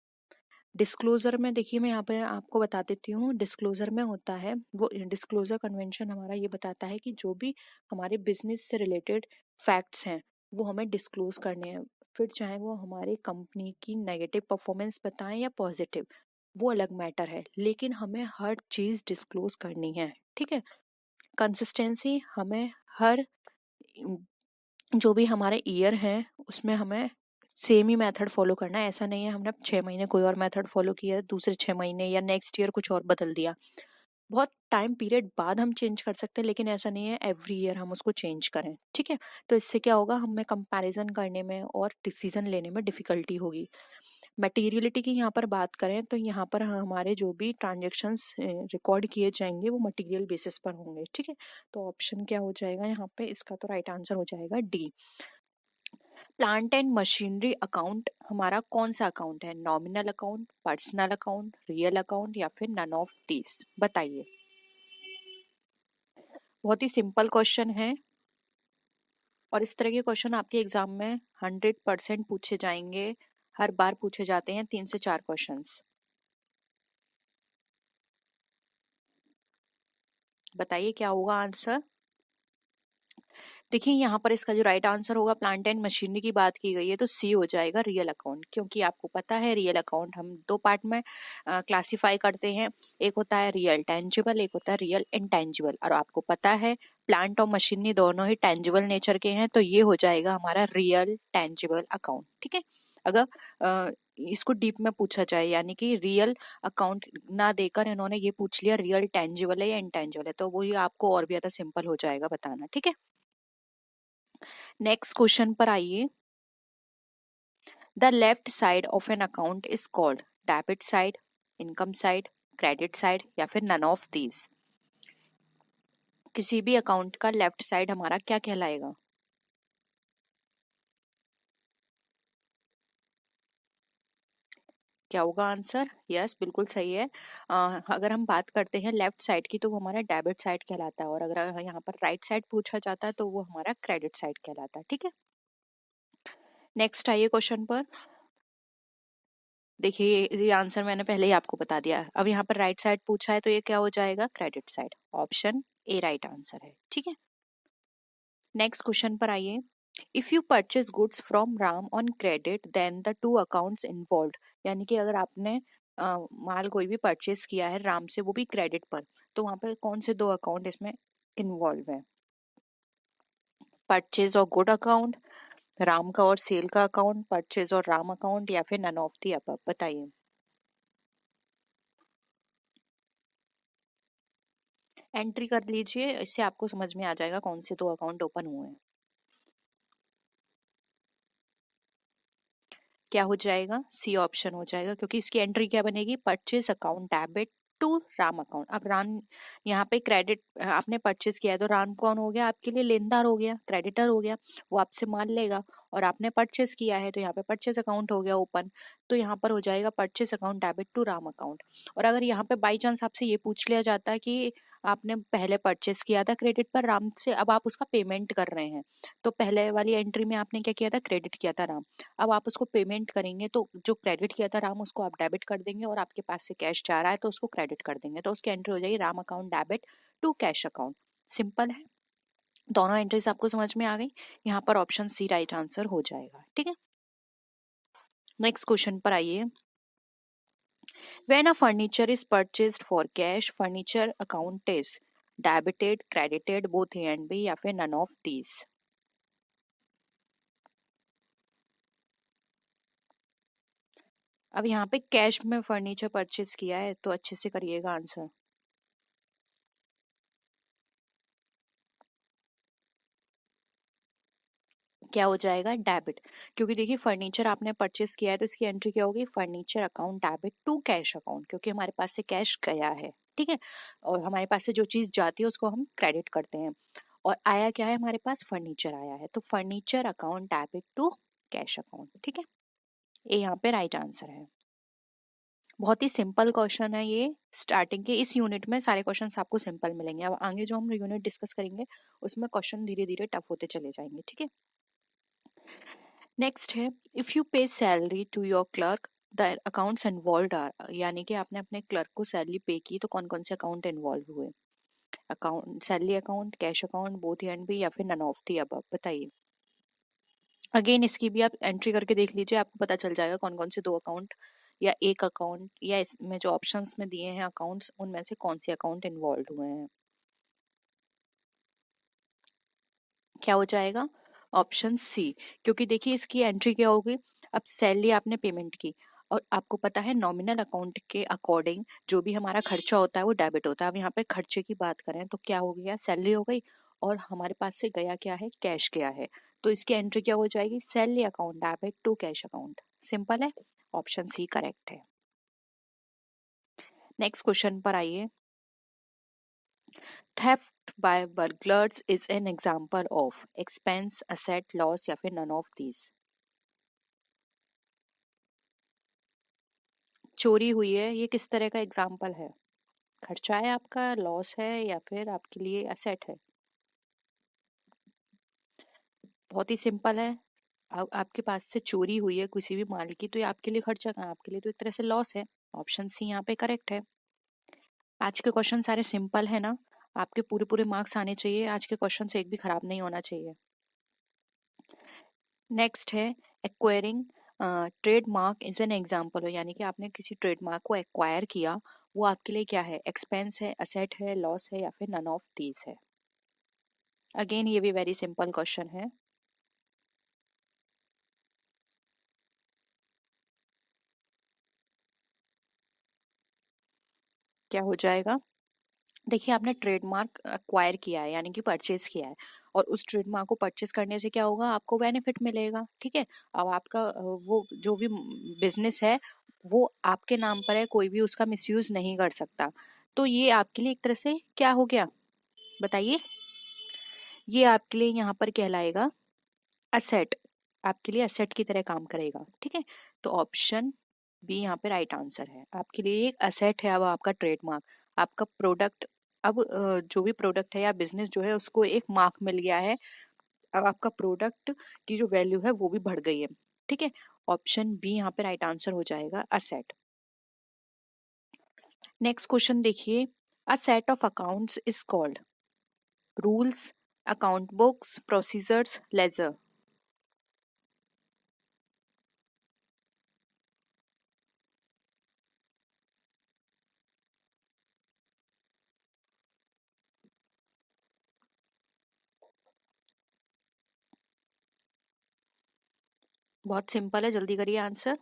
डिस्क्लोजर में देखिए, मैं यहाँ पे आपको बता देती हूँ, डिस्क्लोजर में होता है वो, डिस्क्लोजर कन्वेंशन हमारा ये बताता है कि जो भी हमारे बिजनेस से रिलेटेड फैक्ट्स हैं वो हमें डिस्क्लोज करने हैं। फिर चाहे वो हमारी कंपनी की नेगेटिव परफॉर्मेंस बताएं या पॉजिटिव, वो अलग मैटर है, लेकिन हमें हर चीज़ डिस्क्लोज करनी है। ठीक है, कंसिस्टेंसी हमें हर जो भी हमारे ईयर हैं उसमें हमें सेम ही मेथड फॉलो करना है। ऐसा नहीं है हमने 6 महीने कोई और मेथड फॉलो किया, दूसरे 6 महीने या नेक्स्ट ईयर कुछ और बदल दिया। बहुत टाइम पीरियड बाद हम चेंज कर सकते हैं, लेकिन ऐसा नहीं है एवरी ईयर हम उसको चेंज करें। ठीक है, तो इससे क्या होगा, हमें कंपैरिजन करने में और डिसीजन लेने में डिफिकल्टी होगी। मटेरियलिटी की यहाँ पर बात करें तो यहाँ पर हमारे जो भी ट्रांजेक्शन्स रिकॉर्ड किए जाएंगे वो मटेरियल बेसिस पर होंगे। ठीक है, तो ऑप्शन क्या हो जाएगा यहाँ पे, इसका तो राइट आंसर हो जाएगा D. Plant and machinery account हमारा कौन सा अकाउंट है? Nominal account, personal account, real account या फिर नन ऑफ दीज? बताइए। बहुत ही सिंपल क्वेश्चन है, और इस तरह के क्वेश्चन आपके एग्जाम में 100% पूछे जाएंगे। हर बार पूछे जाते हैं 3 से 4 क्वेश्चंस। बताइए क्या होगा आंसर। देखिए यहाँ पर इसका जो राइट आंसर होगा, प्लांट एंड मशीनरी की बात की गई है तो सी हो जाएगा रियल अकाउंट। क्योंकि आपको पता है रियल अकाउंट हम 2 पार्ट में क्लासिफाई करते हैं, एक होता है रियल टेंजिबल, एक होता है रियल इनटेंजिबल। और आपको पता है प्लांट और मशीनरी दोनों ही टेंजिबल नेचर के हैं, तो ये हो जाएगा हमारा रियल टेंजिबल अकाउंट। ठीक है, अगर इसको डीप में पूछा जाए, यानी कि रियल अकाउंट ना देकर इन्होंने ये पूछ लिया रियल टेंजिबल है या इनटेंजिबल है, तो वो ही आपको और भी ज्यादा सिंपल हो जाएगा बताना। ठीक है, नेक्स्ट क्वेश्चन पर आइए। The left side of an account is called debit side, income side, credit side या फिर नन ऑफ दीज? किसी भी अकाउंट का लेफ्ट साइड हमारा क्या कहलाएगा? क्या होगा आंसर? यस, बिल्कुल सही है। अगर हम बात करते हैं लेफ्ट साइड की तो वो हमारा डेबिट साइड कहलाता है, और अगर यहाँ पर राइट साइड पूछा जाता है तो वो हमारा क्रेडिट साइड कहलाता है। ठीक है, नेक्स्ट आइए क्वेश्चन पर। देखिए ये आंसर मैंने पहले ही आपको बता दिया। अब यहाँ पर राइट साइड पूछा है तो ये क्या हो जाएगा? Credit side. Option A right answer है। ठीक है, नेक्स्ट क्वेश्चन पर आइए। If you purchase goods from Ram on credit then the two accounts involve, यानी कि अगर आपने माल कोई भी परचेज किया है राम से, वो भी क्रेडिट पर, तो वहां पर कौन से 2 अकाउंट इसमें इन्वॉल्व है? परचेज और गुड अकाउंट, राम का और सेल का अकाउंट, परचेज और राम अकाउंट या फिर नन ऑफ दी अबव? बताइए। एंट्री कर लीजिए, इससे आपको समझ में आ जाएगा कौन से 2 अकाउंट ओपन हुए हैं। क्या हो जाएगा? सी ऑप्शन हो जाएगा, क्योंकि इसकी एंट्री क्या बनेगी? Purchase account debit to Ram account. अब राम यहाँ पे क्रेडिट आपने परचेज किया है तो राम कौन हो गया? आपके लिए लेनदार हो गया, क्रेडिटर हो गया, वो आपसे माल लेगा। और आपने परचेज किया है तो यहाँ पे परचेज अकाउंट हो गया ओपन, तो यहाँ पर हो जाएगा purchase account debit to Ram account. और अगर यहाँ पे बाई चांस आपसे ये पूछ लिया जाता है कि आपने पहले परचेस किया था क्रेडिट पर राम से, अब आप उसका पेमेंट कर रहे हैं। तो पहले वाली एंट्री में आपने क्या किया था, क्रेडिट किया था राम। अब आप उसको पेमेंट करेंगे तो जो क्रेडिट किया था राम उसको आप डेबिट कर देंगे, और आपके पास से कैश जा रहा है तो उसको क्रेडिट कर देंगे, तो उसकी एंट्री हो जाएगी Ram account debit to cash account. Simple है। दोनों एंट्रीज आपको समझ में आ गई। यहाँ पर ऑप्शन सी राइट आंसर हो जाएगा। ठीक है, नेक्स्ट क्वेश्चन पर आइए। When a furniture is purchased for cash, furniture account is debited, credited, both A and B, या फिर none of these। अब यहाँ पे कैश में फर्नीचर परचेज किया है तो अच्छे से करिएगा आंसर। क्या हो जाएगा, डेबिट, क्योंकि देखिए फर्नीचर आपने परचेज किया है तो इसकी एंट्री क्या होगी, furniture account debit to cash account, क्योंकि हमारे पास से कैश गया है। ठीक है, और हमारे पास से जो चीज जाती है उसको हम क्रेडिट करते हैं, और आया क्या है, हमारे पास फर्नीचर आया है, तो furniture account debit to cash account. ठीक है, ये यहाँ पे राइट आंसर है। बहुत ही सिंपल क्वेश्चन है ये। स्टार्टिंग के इस यूनिट में सारे क्वेश्चंस आपको सिंपल मिलेंगे, अब आगे जो हम यूनिट डिस्कस करेंगे उसमें क्वेश्चन धीरे धीरे टफ होते चले जाएंगे। ठीक है, नेक्स्ट है, if you pay salary to your clerk the accounts involve are, यानी कि आपने अपने क्लर्क को सैलरी पे की तो कौन कौन से अकाउंट इन्वॉल्व हुए, account salary account, cash account, both and B, या फिर नन ऑफ दी अबव, बताइए। अगेन इसकी भी आप एंट्री करके देख लीजिए, आपको पता चल जाएगा कौन कौन से दो अकाउंट या एक अकाउंट, या इसमें जो ऑप्शंस में दिए हैं अकाउंट्स उनमें से कौन से अकाउंट इन्वॉल्व हुए हैं। क्या हो जाएगा, ऑप्शन सी, क्योंकि देखिए इसकी एंट्री क्या होगी, अब सैलरी आपने पेमेंट की, और आपको पता है नॉमिनल अकाउंट के अकॉर्डिंग जो भी हमारा खर्चा होता है वो डेबिट होता है। अब यहाँ पे खर्चे की बात करें तो क्या हो गया, सैलरी हो गई, और हमारे पास से गया क्या है, कैश गया है, तो इसकी एंट्री क्या हो जाएगी, salary account debit to cash account. Simple है, ऑप्शन सी करेक्ट है। नेक्स्ट क्वेश्चन पर आइए। Theft by burglars is an example of expense, asset, loss, या फिर नन ऑफ दीज। चोरी हुई है, ये किस तरह का एग्जाम्पल है, खर्चा है आपका, लॉस है, या फिर आपके लिए असेट है। बहुत ही सिंपल है। आपके पास से चोरी हुई है किसी भी माल की तो ये आपके लिए खर्चा कहाँ, आपके लिए तो एक तरह से लॉस है। ऑप्शन सी यहाँ पे करेक्ट है। आज के क्वेश्चन सारे सिंपल है ना, आपके पूरे पूरे मार्क्स आने चाहिए, आज के क्वेश्चन से एक भी खराब नहीं होना चाहिए। नेक्स्ट है, acquiring trademark is an example हो, यानी कि आपने किसी ट्रेडमार्क को एक्वायर किया, वो आपके लिए क्या है, एक्सपेंस है, असेट है, लॉस है, या फिर नन ऑफ दीज है। अगेन ये भी वेरी सिंपल क्वेश्चन है। क्या हो जाएगा, देखिए आपने ट्रेडमार्क एक्वायर किया है यानी कि परचेज किया है, और उस ट्रेडमार्क को परचेज करने से क्या होगा, आपको बेनिफिट मिलेगा। ठीक है, अब आपका वो जो भी बिजनेस है वो आपके नाम पर है, कोई भी उसका मिसयूज नहीं कर सकता, तो ये आपके लिए एक तरह से क्या हो गया, बताइए। ये आपके लिए यहाँ पर कहलाएगा असेट, आपके लिए असेट की तरह काम करेगा। ठीक है, तो ऑप्शन बी यहाँ पे राइट आंसर है, आपके लिए एक असेट है। अब आपका ट्रेडमार्क, आपका प्रोडक्ट, अब जो भी प्रोडक्ट है या बिजनेस जो है उसको एक मार्क मिल गया है, अब आपका प्रोडक्ट की जो वैल्यू है वो भी बढ़ गई है। ठीक है, ऑप्शन बी यहाँ पे राइट आंसर हो जाएगा, असेट। नेक्स्ट क्वेश्चन देखिए, a set of accounts is called rules, account books, procedures, ledger. बहुत सिंपल है, जल्दी करिए आंसर।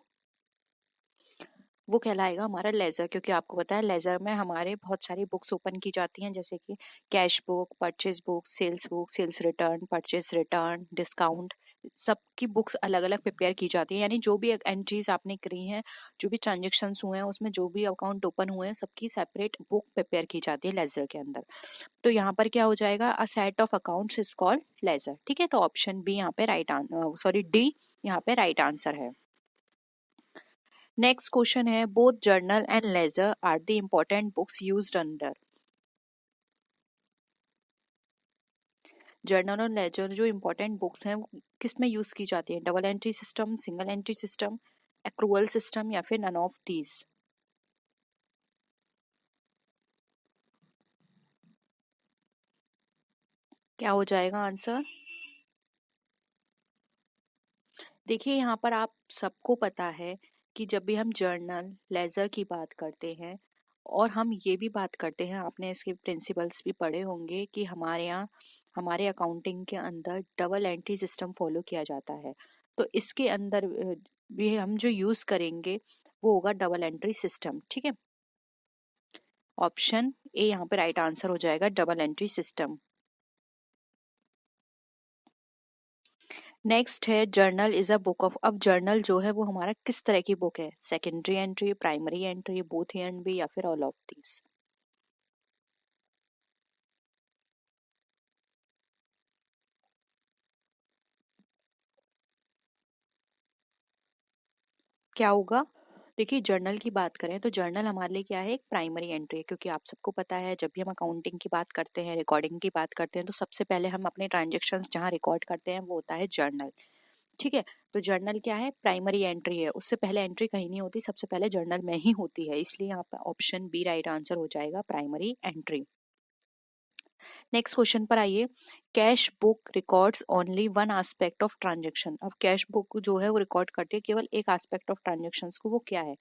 वो कहलाएगा हमारा लेजर, क्योंकि आपको पता है लेजर में हमारे बहुत सारी बुक्स ओपन की जाती हैं, जैसे कि cash book, purchase book, sales return, purchase return, discount, सबकी बुक्स अलग अलग प्रिपेयर की जाती है, यानी जो भी एंट्रीज आपने करी हैं, जो भी ट्रांजेक्शन्स हुए हैं, उसमें जो भी अकाउंट ओपन हुए हैं, सबकी सेपरेट बुक प्रिपेयर की जाती है लेजर के अंदर। तो यहाँ पर क्या हो जाएगा, अ set of accounts is called laser. ठीक है, तो ऑप्शन बी यहाँ पे राइट सॉरी डी यहाँ पे राइट आंसर है। नेक्स्ट क्वेश्चन है, both journal and ledger are the important books used under. Journal और लेजर जो इम्पोर्टेंट बुक्स हैं किस में यूज की जाती है? Double entry system, single entry system, accrual system या फिर नन ऑफ दीज? क्या हो जाएगा आंसर? देखिए यहाँ पर आप सबको पता है कि जब भी हम जर्नल लेजर की बात करते हैं और हम ये भी बात करते हैं, आपने इसके प्रिंसिपल्स भी पढ़े होंगे कि हमारे यहाँ हमारे अकाउंटिंग के अंदर डबल एंट्री सिस्टम फॉलो किया जाता है। तो इसके अंदर भी हम जो यूज करेंगे वो होगा डबल एंट्री सिस्टम। ठीक है, ऑप्शन ए यहाँ पे राइट आंसर हो जाएगा, डबल एंट्री सिस्टम। नेक्स्ट है journal is a book of. अब जर्नल जो है वो हमारा किस तरह की बुक है? Secondary entry, primary entry, both and B या फिर ऑल ऑफ दीज? क्या होगा? देखिए जर्नल की बात करें तो जर्नल हमारे लिए क्या है? एक प्राइमरी एंट्री है, क्योंकि आप सबको पता है जब भी हम अकाउंटिंग की बात करते हैं, रिकॉर्डिंग की बात करते हैं, तो सबसे पहले हम अपने ट्रांजेक्शन्स जहाँ रिकॉर्ड करते हैं वो होता है जर्नल। ठीक है, तो जर्नल क्या है? प्राइमरी एंट्री है, उससे पहले एंट्री कहीं नहीं होती, सबसे पहले जर्नल में ही होती है, इसलिए यहाँ पर ऑप्शन बी राइट आंसर हो जाएगा, प्राइमरी एंट्री। नेक्स्ट क्वेश्चन पर आइए। Cash book records only one aspect of transaction. अब कैश बुक जो है वो रिकॉर्ड करती है केवल एक एस्पेक्ट ऑफ ट्रांजेक्शन्स को, वो क्या है?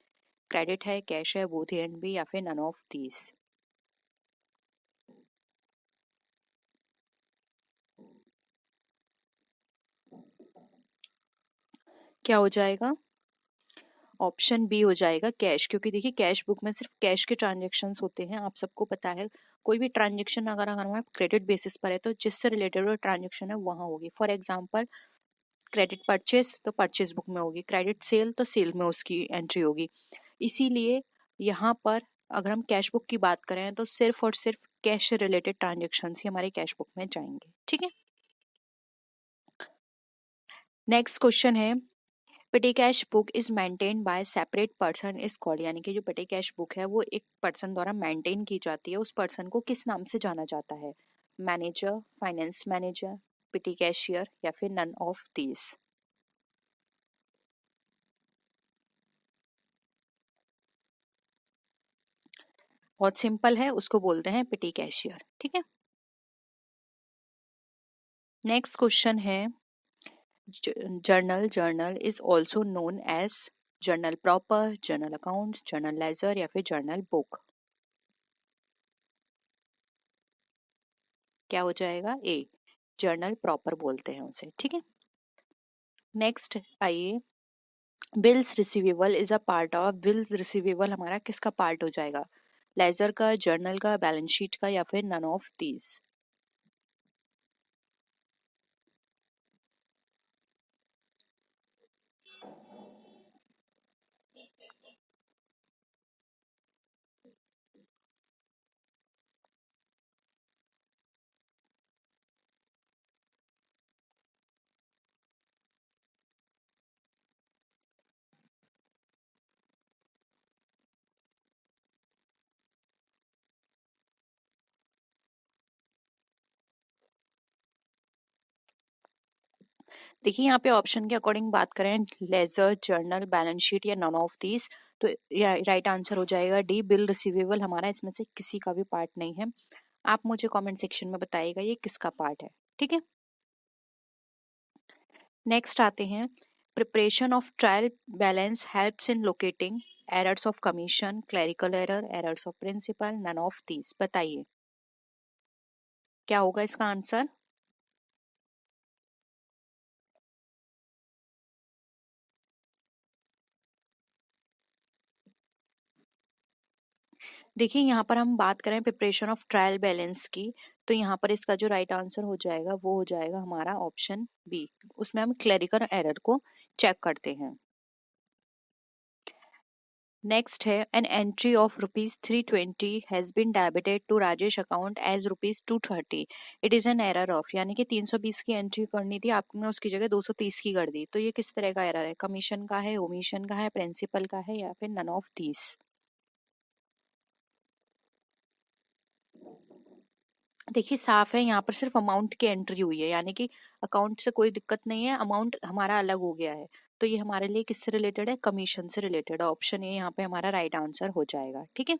क्रेडिट है, कैश है, बोथ ए एंड बी या फिर नन ऑफ दीज? क्या हो जाएगा? ऑप्शन बी हो जाएगा, कैश। क्योंकि देखिए कैश बुक में सिर्फ कैश के ट्रांजेक्शन्स होते हैं, आप सबको पता है। कोई भी ट्रांजेक्शन अगर अगर हमारा क्रेडिट बेसिस पर है तो जिससे रिलेटेड वो ट्रांजेक्शन है वहाँ होगी। फॉर एग्जाम्पल क्रेडिट परचेज तो परचेज बुक में होगी, क्रेडिट सेल तो सेल में उसकी एंट्री होगी। इसीलिए यहाँ पर अगर हम कैश बुक की बात करें तो सिर्फ और सिर्फ कैश से रिलेटेड ट्रांजेक्शन ही हमारे कैश बुक में जाएंगे। ठीक है, नेक्स्ट क्वेश्चन है पेटी cash book is maintain by separate person is called. यानी कि जो पेटी कैश बुक है वो एक पर्सन द्वारा मेंटेन की जाती है, उस पर्सन को किस नाम से जाना जाता है? Manager, finance manager, petty cashier या फिर नन ऑफ दीज? बहुत सिंपल है, उसको बोलते हैं पेटी कैशियर। ठीक है, नेक्स्ट क्वेश्चन है journal. Journal is also known as journal proper, journal accounts, journal ledger या फिर जर्नल बुक? क्या हो जाएगा? ए, जर्नल प्रॉपर बोलते हैं उसे। ठीक है, नेक्स्ट आइए। Bills receivable is a part of. Bills receivable हमारा किसका पार्ट हो जाएगा? लेजर का, जर्नल का, बैलेंस शीट का या फिर नन ऑफ दीज? देखिए यहाँ पे ऑप्शन के अकॉर्डिंग बात करें, लेजर, जर्नल, बैलेंस शीट या नन ऑफ दीज, तो राइट आंसर हो जाएगा डी, बिल रिसीवेबल हमारा इसमें से किसी का भी पार्ट नहीं है। आप मुझे कमेंट सेक्शन में बताइएगा ये किसका पार्ट है। ठीक है, नेक्स्ट आते हैं। Preparation of trial balance helps in locating errors of commission, clerical error, errors of principle, none of these? बताइए क्या होगा इसका आंसर? देखिए यहाँ पर हम बात करें प्रिपरेशन ऑफ ट्रायल बैलेंस की, तो यहाँ पर इसका जो राइट आंसर हो जाएगा वो हो जाएगा हमारा ऑप्शन बी। उसमें हम क्लरिकल एरर को चेक करते हैं। नेक्स्ट है an entry of ₹320 has been debited to Rajesh account as ₹230। It is an error of. यानी कि 320 की एंट्री करनी थी, आपने उसकी जगह 230 की कर दी, तो ये किस तरह का एरर है? कमीशन का है, ओमिशन का है, प्रिंसिपल का है या फिर नन ऑफ दीज? देखिए साफ है, यहाँ पर सिर्फ अमाउंट की एंट्री हुई है, यानी कि अकाउंट से कोई दिक्कत नहीं है, अमाउंट हमारा अलग हो गया है। तो ये हमारे लिए किससे रिलेटेड है, कमीशन से रिलेटेड है। ऑप्शन ए यहाँ पे हमारा राइट आंसर हो जाएगा। ठीक है,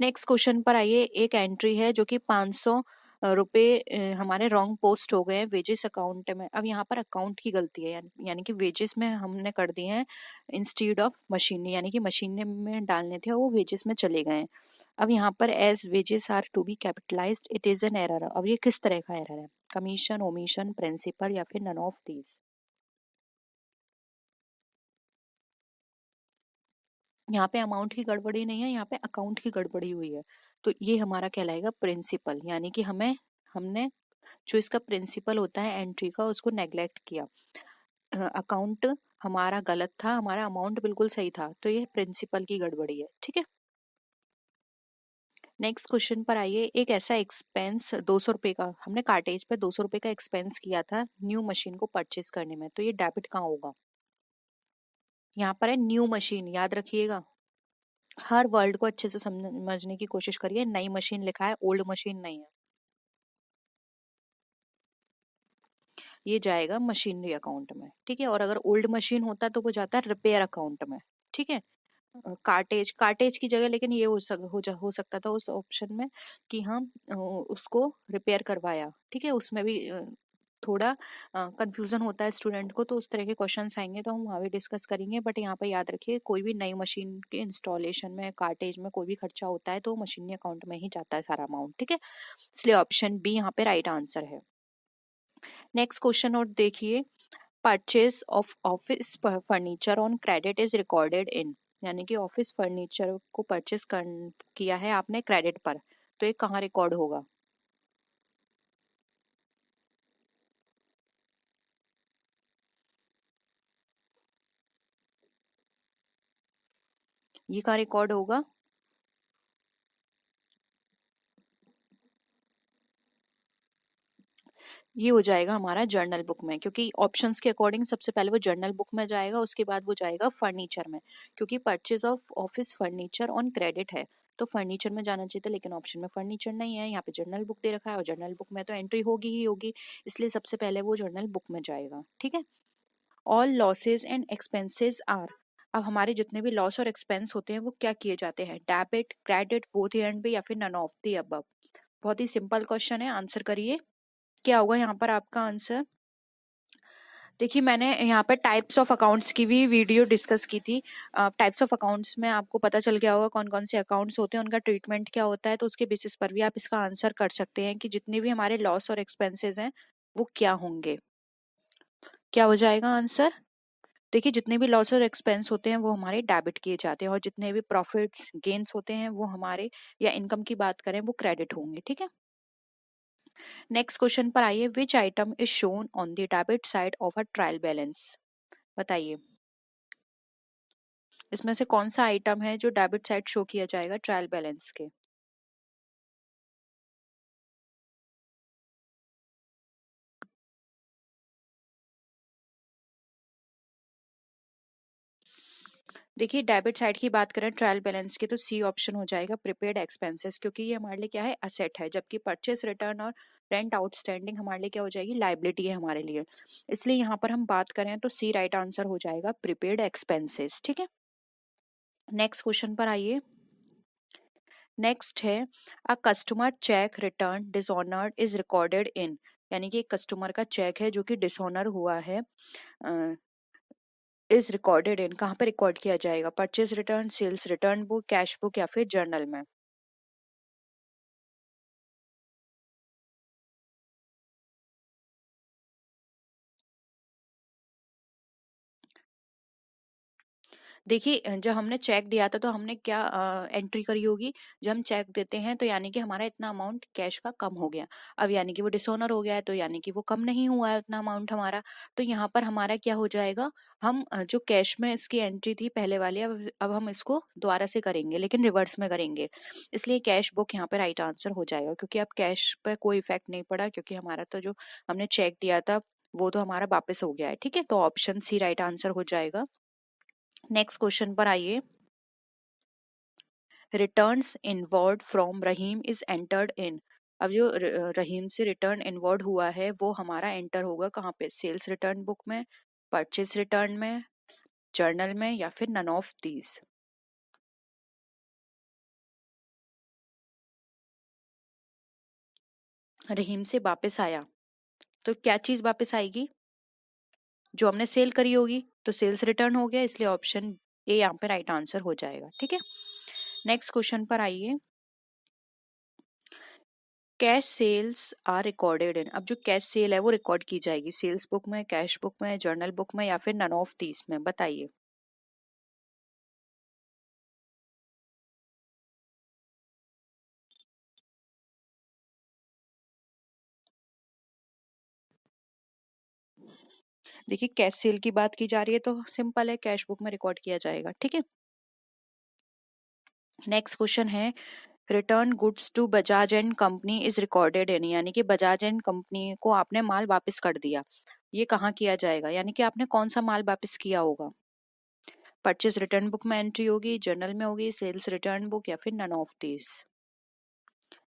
नेक्स्ट क्वेश्चन पर आइए। एक एंट्री है जो कि 500 रुपये हमारे रॉन्ग पोस्ट हो गए हैं वेजेस अकाउंट में। अब यहाँ पर अकाउंट की गलती है, यानी कि वेजेस में हमने कर दिए हैं इंस्टीड ऑफ मशीनरी, यानी कि मशीनरी में डालने थे वो वेजेस में चले गए हैं। अब यहाँ पर as wages are to be capitalized it is an error. अब ये किस तरह का एरर है, कमीशन, ओमिशन, प्रिंसिपल या फिर नन ऑफ दीज। यहाँ पे अमाउंट की गड़बड़ी नहीं है, यहाँ पे अकाउंट की गड़बड़ी हुई है। तो ये हमारा कहलाएगा प्रिंसिपल, यानी कि हमने जो इसका प्रिंसिपल होता है एंट्री का उसको नेग्लेक्ट किया। अकाउंट हमारा गलत था, हमारा अमाउंट बिल्कुल सही था, तो ये प्रिंसिपल की गड़बड़ी है। ठीक है, नेक्स्ट क्वेश्चन पर आइए। एक ऐसा एक्सपेंस 200 रुपये का, हमने कार्टेज पे 200 रुपये का एक्सपेंस किया था न्यू मशीन को परचेज करने में, तो ये डेबिट कहाँ होगा। यहाँ पर है न्यू मशीन, याद रखिएगा, हर वर्ड को अच्छे से समझने की कोशिश करिए। नई मशीन लिखा है, ओल्ड मशीन नहीं है। ये जाएगा मशीनरी अकाउंट में। ठीक है, और अगर ओल्ड मशीन होता तो वो जाता है रिपेयर अकाउंट में। ठीक है, कार्टेज की जगह लेकिन ये हो सकता था उस ऑप्शन में कि हम उसको रिपेयर करवाया। ठीक है, उसमें भी थोड़ा कंफ्यूजन होता है स्टूडेंट को, तो उस तरह के क्वेश्चंस आएंगे तो हम वहाँ भी डिस्कस करेंगे। बट यहाँ पे याद रखिए, कोई भी नई मशीन के इंस्टॉलेशन में कार्टेज में कोई भी खर्चा होता है तो मशीनरी अकाउंट में ही जाता है सारा अमाउंट। ठीक है, इसलिए ऑप्शन बी यहाँ पे राइट आंसर है। नेक्स्ट क्वेश्चन और देखिए, purchase of office furniture on credit is recorded in, यानी कि ऑफिस फर्नीचर को परचेज किया है आपने क्रेडिट पर, तो ये कहाँ रिकॉर्ड होगा। ये कहाँ रिकॉर्ड होगा, ये हो जाएगा हमारा जर्नल बुक में, क्योंकि ऑप्शंस के अकॉर्डिंग सबसे पहले वो जर्नल बुक में जाएगा, उसके बाद वो जाएगा फर्नीचर में, क्योंकि purchase of office furniture on credit है तो फर्नीचर में जाना चाहिए था, लेकिन ऑप्शन में फर्नीचर नहीं है, यहाँ पे जर्नल बुक दे रखा है और जर्नल बुक में तो एंट्री होगी ही होगी, इसलिए सबसे पहले वो जर्नल बुक में जाएगा। ठीक है, all losses and expenses are, अब हमारे जितने भी लॉस और एक्सपेंस होते हैं वो क्या किए जाते हैं, डेबिट, क्रेडिट, बोथ एंड भी, या फिर नन ऑफ द अबव। बहुत ही सिंपल क्वेश्चन है, आंसर करिए, क्या होगा यहाँ पर आपका आंसर। देखिए मैंने यहाँ पर टाइप्स ऑफ अकाउंट्स की भी वीडियो डिस्कस की थी। टाइप्स ऑफ अकाउंट्स में आपको पता चल गया होगा कौन कौन से अकाउंट्स होते हैं, उनका ट्रीटमेंट क्या होता है, तो उसके बेसिस पर भी आप इसका आंसर कर सकते हैं कि जितने भी हमारे लॉस और एक्सपेंसेस हैं वो क्या होंगे। क्या हो जाएगा आंसर, देखिए जितने भी लॉस और एक्सपेंस होते हैं वो हमारे डेबिट किए जाते हैं, और जितने भी प्रॉफिट्स गेन्स होते हैं वो हमारे, या इनकम की बात करें, वो क्रेडिट होंगे। ठीक है, नेक्स्ट क्वेश्चन पर आइए। विच item is shown on the debit side of a trial balance, बताइए इसमें से कौन सा आइटम है जो डेबिट साइड शो किया जाएगा ट्रायल बैलेंस के। देखिए डेबिट साइड की बात करें ट्रायल बैलेंस की, तो सी ऑप्शन हो जाएगा प्रीपेड एक्सपेंसेस, क्योंकि ये हमारे लिए क्या है, असेट है, जबकि परचेस रिटर्न और रेंट आउटस्टैंडिंग हमारे लिए क्या हो जाएगी, लाइबिलिटी है हमारे लिए। इसलिए यहाँ पर हम बात करें तो सी राइट आंसर हो जाएगा प्रीपेड एक्सपेंसेस। ठीक है, नेक्स्ट क्वेश्चन पर आइए। नेक्स्ट है, a customer check return dishonoured is recorded in, यानी कि एक कस्टमर का चेक है जो कि डिसऑनर हुआ है, इज रिकॉर्डेड इन कहाँ पे रिकॉर्ड किया जाएगा, purchase return, sales return book, cash book या फिर जर्नल में। देखिए जब हमने चेक दिया था तो हमने क्या एंट्री करी होगी, जब हम चेक देते हैं तो यानी कि हमारा इतना अमाउंट कैश का कम हो गया, अब यानी कि वो डिसऑनर हो गया है तो यानी कि वो कम नहीं हुआ है उतना अमाउंट हमारा, तो यहाँ पर हमारा क्या हो जाएगा, हम जो कैश में इसकी एंट्री थी पहले वाली, अब हम इसको दोबारा से करेंगे लेकिन रिवर्स में करेंगे, इसलिए कैश बुक यहाँ पे राइट आंसर हो जाएगा, क्योंकि अब कैश पे कोई इफेक्ट नहीं पड़ा, क्योंकि हमारा तो जो हमने चेक दिया था वो तो हमारा वापस हो गया है। ठीक है, तो ऑप्शन सी राइट आंसर हो जाएगा। नेक्स्ट क्वेश्चन पर आइए। Returns inward from Rahim is entered in, अब जो रहीम से रिटर्न इनवर्ड हुआ है वो हमारा एंटर होगा कहाँ पे, सेल्स रिटर्न बुक में, परचेज रिटर्न में, जर्नल में, या फिर नन ऑफ दीज। रहीम से वापस आया तो क्या चीज वापस आएगी, जो हमने सेल करी होगी, तो सेल्स रिटर्न हो गया, इसलिए ऑप्शन ए यहाँ पे राइट आंसर हो जाएगा। ठीक है, नेक्स्ट क्वेश्चन पर आइए। Cash sales are recorded in, अब जो कैश सेल है वो रिकॉर्ड की जाएगी सेल्स बुक में, कैश बुक में, जर्नल बुक में, या फिर नन ऑफ दीज में, बताइए। देखिए कैश सेल की बात की जा रही है तो सिंपल है, कैश बुक में रिकॉर्ड किया जाएगा। ठीक है, नेक्स्ट क्वेश्चन है return goods to Bajaj and company is recorded in, यानी कि बजाज एंड कंपनी को आपने माल वापस कर दिया, ये कहाँ किया जाएगा, यानी कि आपने कौन सा माल वापस किया होगा। परचेज रिटर्न बुक में एंट्री होगी, जर्नल में होगी, सेल्स रिटर्न बुक, या फिर नन ऑफ दिस।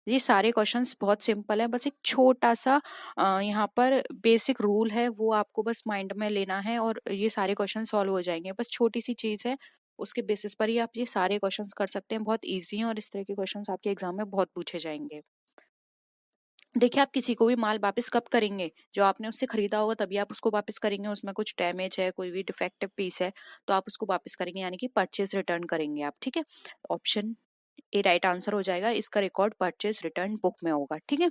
ये सारे क्वेश्चंस बहुत सिंपल है, बस एक छोटा सा यहाँ पर बेसिक रूल है वो आपको बस माइंड में लेना है और ये सारे क्वेश्चन सॉल्व हो जाएंगे। बस छोटी सी चीज है, उसके बेसिस पर ही आप ये सारे क्वेश्चंस कर सकते हैं, बहुत इजी हैं और इस तरह के क्वेश्चंस आपके एग्जाम में बहुत पूछे जाएंगे। देखिए आप किसी को भी माल वापस कब करेंगे, जो आपने उससे खरीदा होगा तभी आप उसको वापस करेंगे, उसमें कुछ डैमेज है, कोई भी डिफेक्टिव पीस है तो आप उसको वापस करेंगे, यानी कि परचेज रिटर्न करेंगे आप। ठीक है, ऑप्शन ए राइट आंसर हो जाएगा, इसका रिकॉर्ड परचेज रिटर्न बुक में होगा। ठीक है,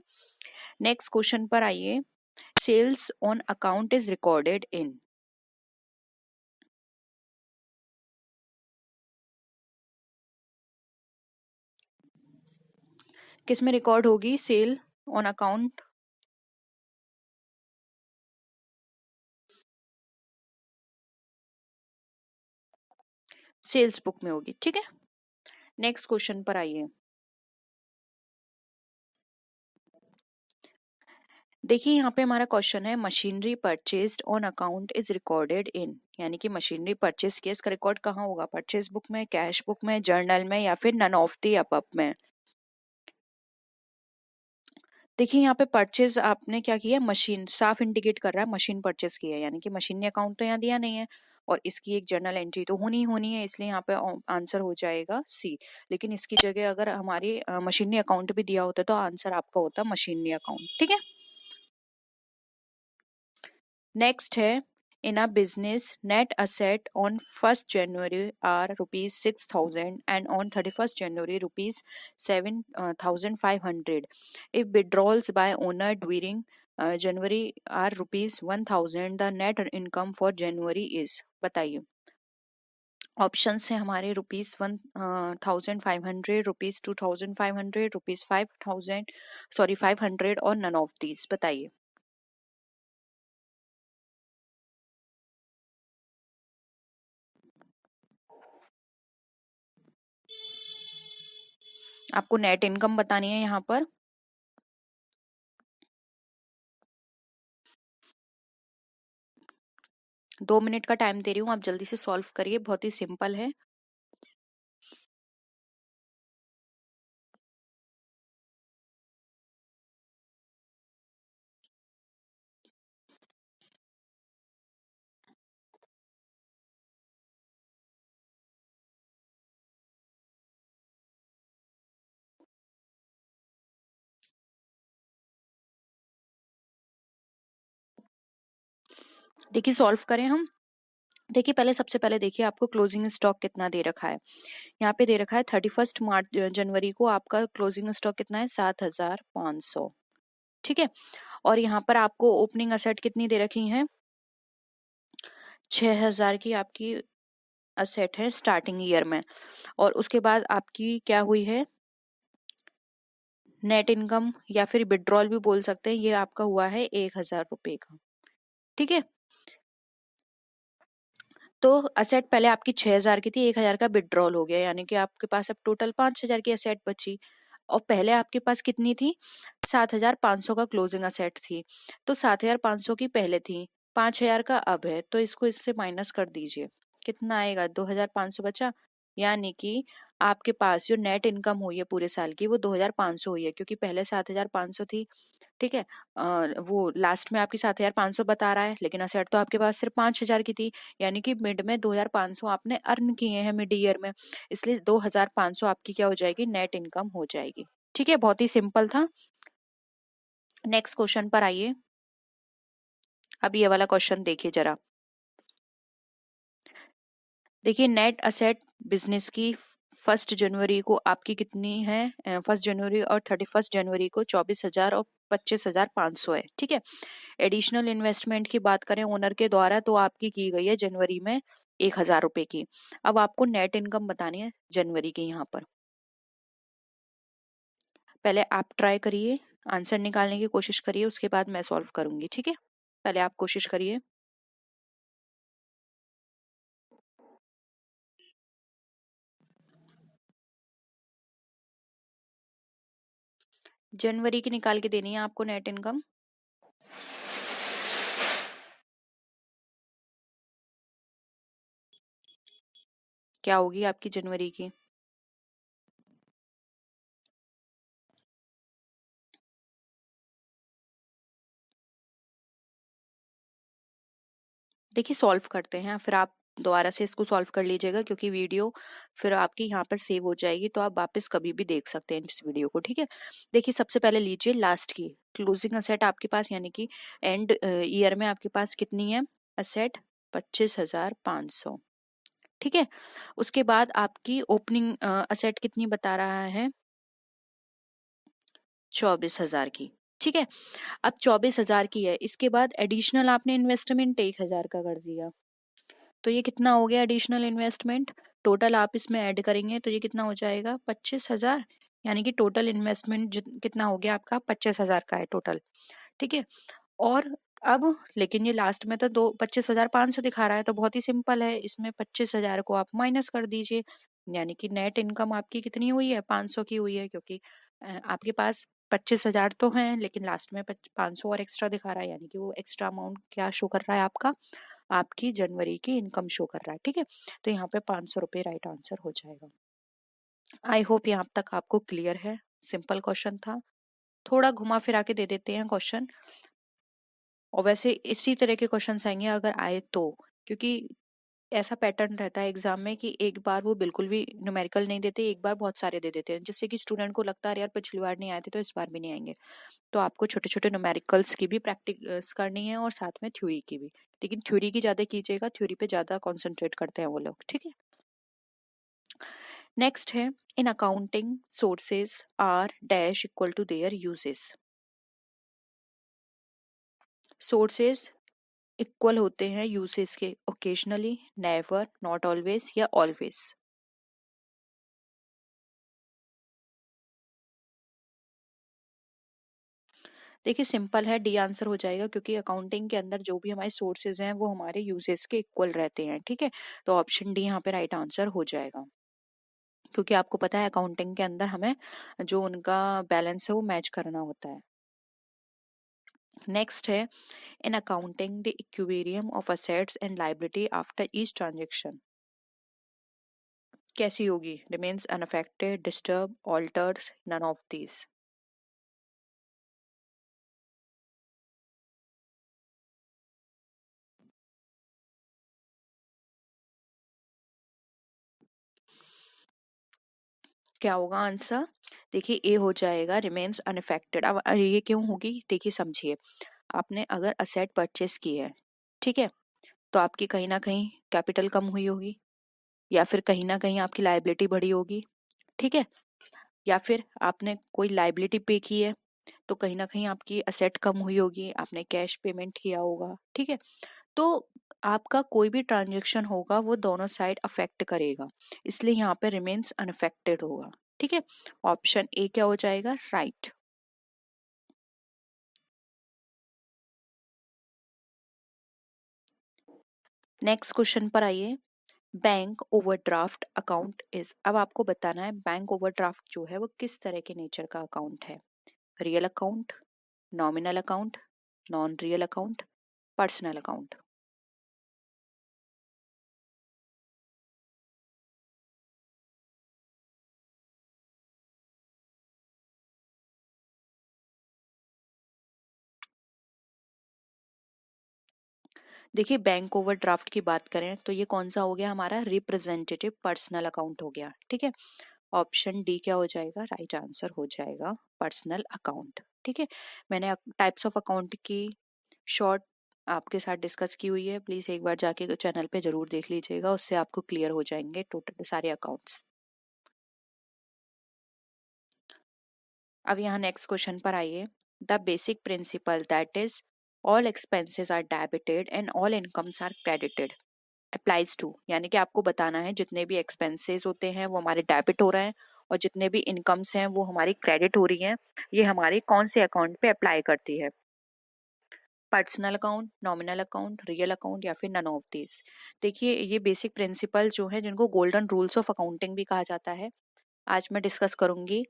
नेक्स्ट क्वेश्चन पर आइए। Sales on account is recorded in, किस में रिकॉर्ड होगी sale on account, sales book में होगी। ठीक है, नेक्स्ट क्वेश्चन पर आइए। देखिए यहाँ पे हमारा क्वेश्चन है machinery purchased on account is recorded in, यानी कि मशीनरी परचेज किया, इसका रिकॉर्ड कहाँ होगा, परचेज बुक में, कैश बुक में, जर्नल में, या फिर नन ऑफ दी अबव में। देखिए यहाँ पे परचेज आपने क्या किया, मशीन साफ इंडिकेट कर रहा है मशीन परचेज किया है, यानी कि मशीन ने अकाउंट तो यहाँ दिया नहीं है और इसकी एक जर्नल एंट्री तो होनी ही होनी है, इसलिए यहाँ पे आंसर हो जाएगा सी। लेकिन इसकी जगह अगर हमारी मशीन ने अकाउंट भी दिया होता तो आंसर आपका होता मशीन ने अकाउंट। ठीक है, नेक्स्ट है in a business net asset on 1 January are ₹6,000 and on 31 January ₹7,500, if withdrawals by owner during January are ₹1,000, the net income for January is, बताइए। ऑप्शंस है हमारे ₹1,500, ₹2,500, ₹5,000, सॉरी 500 और नन ऑफ दीज, बताइए। आपको नेट इनकम बतानी है यहाँ पर। 2 मिनट का टाइम दे रही हूँ, आप जल्दी से सॉल्व करिए, बहुत ही सिंपल है। देखिए सॉल्व करें हम। देखिए पहले सबसे पहले देखिए आपको क्लोजिंग स्टॉक कितना दे रखा है, यहाँ पे दे रखा है 31 जनवरी को आपका क्लोजिंग स्टॉक कितना है, 7,500। ठीक है, और यहाँ पर आपको ओपनिंग असेट कितनी दे रखी है, 6,000 की आपकी असेट है स्टार्टिंग ईयर में, और उसके बाद आपकी क्या हुई है नेट इनकम या फिर विड्रॉल भी बोल सकते हैं, ये आपका हुआ है 1,000 रुपए का। ठीक है, तो असेट पहले आपकी 6,000 की थी, 1,000 का विड्रॉल हो गया, यानी कि आपके पास अब टोटल 5,000 की असेट बची। और पहले आपके पास कितनी थी, 7,500 का क्लोजिंग असेट थी, तो 7,500 की पहले थी, 5,000 का अब है, तो इसको इससे माइनस कर दीजिए, कितना आएगा, 2,500 बचा, यानी कि आपके पास जो नेट इनकम हुई है पूरे साल की वो 2500 हुई है, क्योंकि पहले 7500 थी। ठीक है, वो लास्ट में आपकी 7500 बता रहा है, लेकिन असेट तो आपके पास सिर्फ 5000 की थी, यानी कि मिड में 2500 आपने अर्न किए हैं मिड ईयर में, इसलिए 2500 आपकी क्या हो जाएगी, नेट इनकम हो जाएगी। ठीक है, बहुत ही सिंपल था। नेक्स्ट क्वेश्चन पर आइए। अब ये वाला क्वेश्चन देखिए जरा। देखिए, नेट असेट बिजनेस की 1 जनवरी को आपकी कितनी है, 1 जनवरी और 31 जनवरी को 24,000 और 25,500 है। ठीक है, एडिशनल इन्वेस्टमेंट की बात करें ओनर के द्वारा तो आपकी की गई है जनवरी में 1,000 रुपए की। अब आपको नेट इनकम बतानी है जनवरी की। यहाँ पर पहले आप ट्राई करिए, आंसर निकालने की कोशिश करिए, उसके बाद मैं सॉल्व करूंगी। ठीक है, पहले आप कोशिश करिए। जनवरी की निकाल के देनी है आपको नेट इनकम। क्या होगी आपकी जनवरी की? देखिए, सॉल्व करते हैं, फिर आप दोबारा से इसको सॉल्व कर लीजिएगा, क्योंकि वीडियो फिर आपकी यहाँ पर सेव हो जाएगी, तो आप वापस कभी भी देख सकते हैं इस वीडियो को। ठीक है, देखिए सबसे पहले लीजिए लास्ट की क्लोजिंग असेट आपके पास, यानी कि एंड ईयर में आपके पास कितनी है असेट, 25,500। ठीक है, उसके बाद आपकी ओपनिंग असेट कितनी बता रहा है, 24,000 की। ठीक है, अब 24,000 की है, इसके बाद एडिशनल आपने इन्वेस्टमेंट 1,000 का कर दिया, तो ये कितना हो गया एडिशनल इन्वेस्टमेंट, टोटल आप इसमें ऐड करेंगे तो ये कितना हो जाएगा, 25,000। यानी कि टोटल इन्वेस्टमेंट कितना हो गया आपका, 25,000 का है टोटल। ठीक है, और अब लेकिन ये लास्ट में तो 25,500 दिखा रहा है, तो बहुत ही सिंपल है, इसमें 25,000 को आप माइनस कर दीजिए, यानी कि नेट इनकम आपकी कितनी हुई है, 500 की हुई है, क्योंकि आपके पास 25,000 तो हैं, लेकिन लास्ट में 500 और एक्स्ट्रा दिखा रहा है, यानी कि वो एक्स्ट्रा अमाउंट क्या शो कर रहा है आपका, आपकी जनवरी की इनकम शो कर रहा है। ठीक है, तो यहाँ पे 500 रुपये राइट आंसर हो जाएगा। आई होप यहाँ तक आपको क्लियर है, सिंपल क्वेश्चन था, थोड़ा घुमा फिरा के दे देते हैं क्वेश्चन, और वैसे इसी तरह के क्वेश्चंस आएंगे अगर आए तो, क्योंकि ऐसा पैटर्न रहता है एग्जाम में कि एक बार वो बिल्कुल भी न्यूमेरिकल नहीं देते, एक बार बहुत सारे दे देते हैं, जिससे कि स्टूडेंट को लगता है यार पिछली बार नहीं आए थे तो इस बार भी नहीं आएंगे। तो आपको छोटे छोटे न्यूमेरिकल्स की भी प्रैक्टिस करनी है और साथ में थ्योरी की भी, लेकिन थ्योरी की ज्यादा कीजिएगा, थ्योरी पे ज्यादा कॉन्सेंट्रेट करते हैं वो लोग। ठीक है, नेक्स्ट है, in accounting sources are dash equal to their uses. Sources equal होते हैं यूसेस के, ओकेजनली, नेवर, नॉट ऑलवेज या ऑलवेज। देखिए सिंपल है, डी आंसर हो जाएगा, क्योंकि अकाउंटिंग के अंदर जो भी हमारे सोर्सेज हैं वो हमारे यूसेस के इक्वल रहते हैं। ठीक है, तो ऑप्शन डी यहाँ पे राइट आंसर हो जाएगा, क्योंकि आपको पता है अकाउंटिंग के अंदर हमें जो उनका बैलेंस है वो मैच करना होता है। नेक्स्ट है, in accounting the equilibrium of assets and liability after each transaction कैसी होगी, remains unaffected, disturb, alters, none of these. क्या होगा आंसर, देखिए ए हो जाएगा, रिमेन्स अनअफेक्टेड। अब ये क्यों होगी, देखिए समझिए, आपने अगर असेट परचेस की है, ठीक है, तो आपकी कहीं ना कहीं कैपिटल कम हुई होगी, या फिर कहीं ना कहीं आपकी लायबिलिटी बढ़ी होगी। ठीक है, या फिर आपने कोई लायबिलिटी पे की है, तो कहीं ना कहीं आपकी असेट कम हुई होगी, आपने कैश पेमेंट किया होगा। ठीक है, तो आपका कोई भी ट्रांजेक्शन होगा वो दोनों साइड अफेक्ट करेगा, इसलिए यहाँ पे रिमेन्स अनअफेक्टेड होगा। ठीक है, ऑप्शन ए क्या हो जाएगा, राइट। नेक्स्ट क्वेश्चन पर आइए। बैंक ओवरड्राफ्ट अकाउंट इज, अब आपको बताना है बैंक ओवरड्राफ्ट जो है वो किस तरह के नेचर का अकाउंट है, real account, nominal account, non real account, personal account. देखिए बैंक ओवरड्राफ्ट की बात करें तो ये कौन सा हो गया हमारा, रिप्रेजेंटेटिव पर्सनल अकाउंट हो गया, ठीक है। ऑप्शन डी क्या हो जाएगा, राइट आंसर हो जाएगा पर्सनल अकाउंट, ठीक है। मैंने टाइप्स ऑफ अकाउंट की शॉर्ट आपके साथ डिस्कस की हुई है, प्लीज एक बार जाके चैनल पे जरूर देख लीजिएगा, उससे आपको क्लियर हो जाएंगे टोटल सारे अकाउंट्स। अब यहाँ नेक्स्ट क्वेश्चन पर आइए। The basic principle that is all expenses are debited and all incomes are credited applies to, यानी कि आपको बताना है जितने भी एक्सपेंसेस होते हैं वो हमारे डेबिट हो रहे हैं और जितने भी इनकम्स हैं वो हमारी क्रेडिट हो रही हैं, ये हमारे कौन से अकाउंट पे अप्लाई करती है, personal account, nominal account, real account या फिर नन ऑफ दिस। देखिए ये बेसिक प्रिंसिपल जो है जिनको गोल्डन रूल्स ऑफ अकाउंटिंग भी कहा जाता है, आज मैं डिस्कस करूंगी,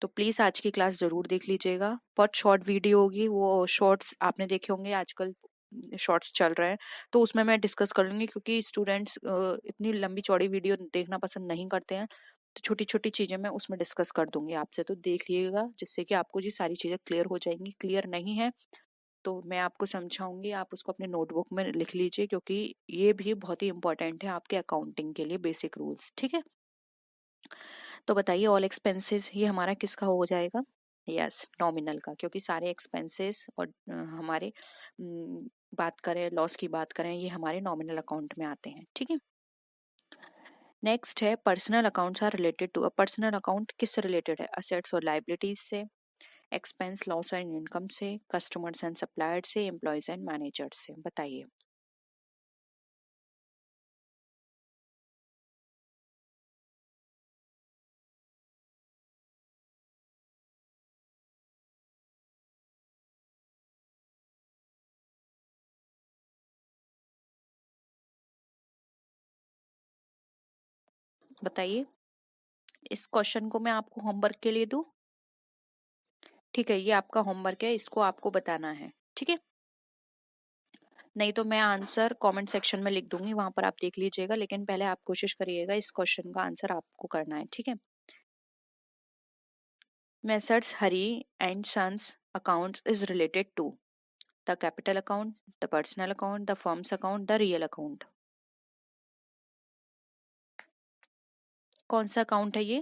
तो प्लीज आज की क्लास जरूर देख लीजिएगा। बहुत शॉर्ट वीडियो होगी, वो शॉर्ट्स आपने देखे होंगे, आजकल शॉर्ट्स चल रहे हैं, तो उसमें मैं डिस्कस करूंगी, क्योंकि स्टूडेंट्स इतनी लंबी चौड़ी वीडियो देखना पसंद नहीं करते हैं, तो छोटी छोटी चीजें मैं उसमें डिस्कस कर दूंगी आपसे, तो देख लीजिएगा जिससे कि आपको ये सारी चीजें क्लियर हो जाएंगी। क्लियर नहीं है तो मैं आपको समझाऊंगी, आप उसको अपने नोटबुक में लिख लीजिए, क्योंकि ये भी बहुत ही इंपॉर्टेंट है आपके अकाउंटिंग के लिए, बेसिक रूल्स, ठीक है। तो बताइए ऑल एक्सपेंसेस ये हमारा किसका हो जाएगा, यस नॉमिनल का, क्योंकि सारे एक्सपेंसेस और हमारे बात करें लॉस की बात करें ये हमारे नॉमिनल अकाउंट में आते हैं, ठीक है। नेक्स्ट है personal accounts are related to, personal account किससे रिलेटेड है, असेट्स और लाइबिलिटीज से, एक्सपेंस लॉस एंड इनकम से, कस्टमर्स एंड सप्लायर्स से, एम्प्लॉयज एंड मैनेजर्स से, बताइए। बताइए, इस क्वेश्चन को मैं आपको होमवर्क के लिए दूं, ठीक है, ये आपका होमवर्क है, इसको आपको बताना है, ठीक है। नहीं तो मैं आंसर कमेंट सेक्शन में लिख दूंगी, वहां पर आप देख लीजिएगा, लेकिन पहले आप कोशिश करिएगा इस क्वेश्चन का आंसर आपको करना है, ठीक है। Messrs Hari and sons accounts is related to the capital account, the personal account, the firm's account, the real account, कौन सा अकाउंट है ये।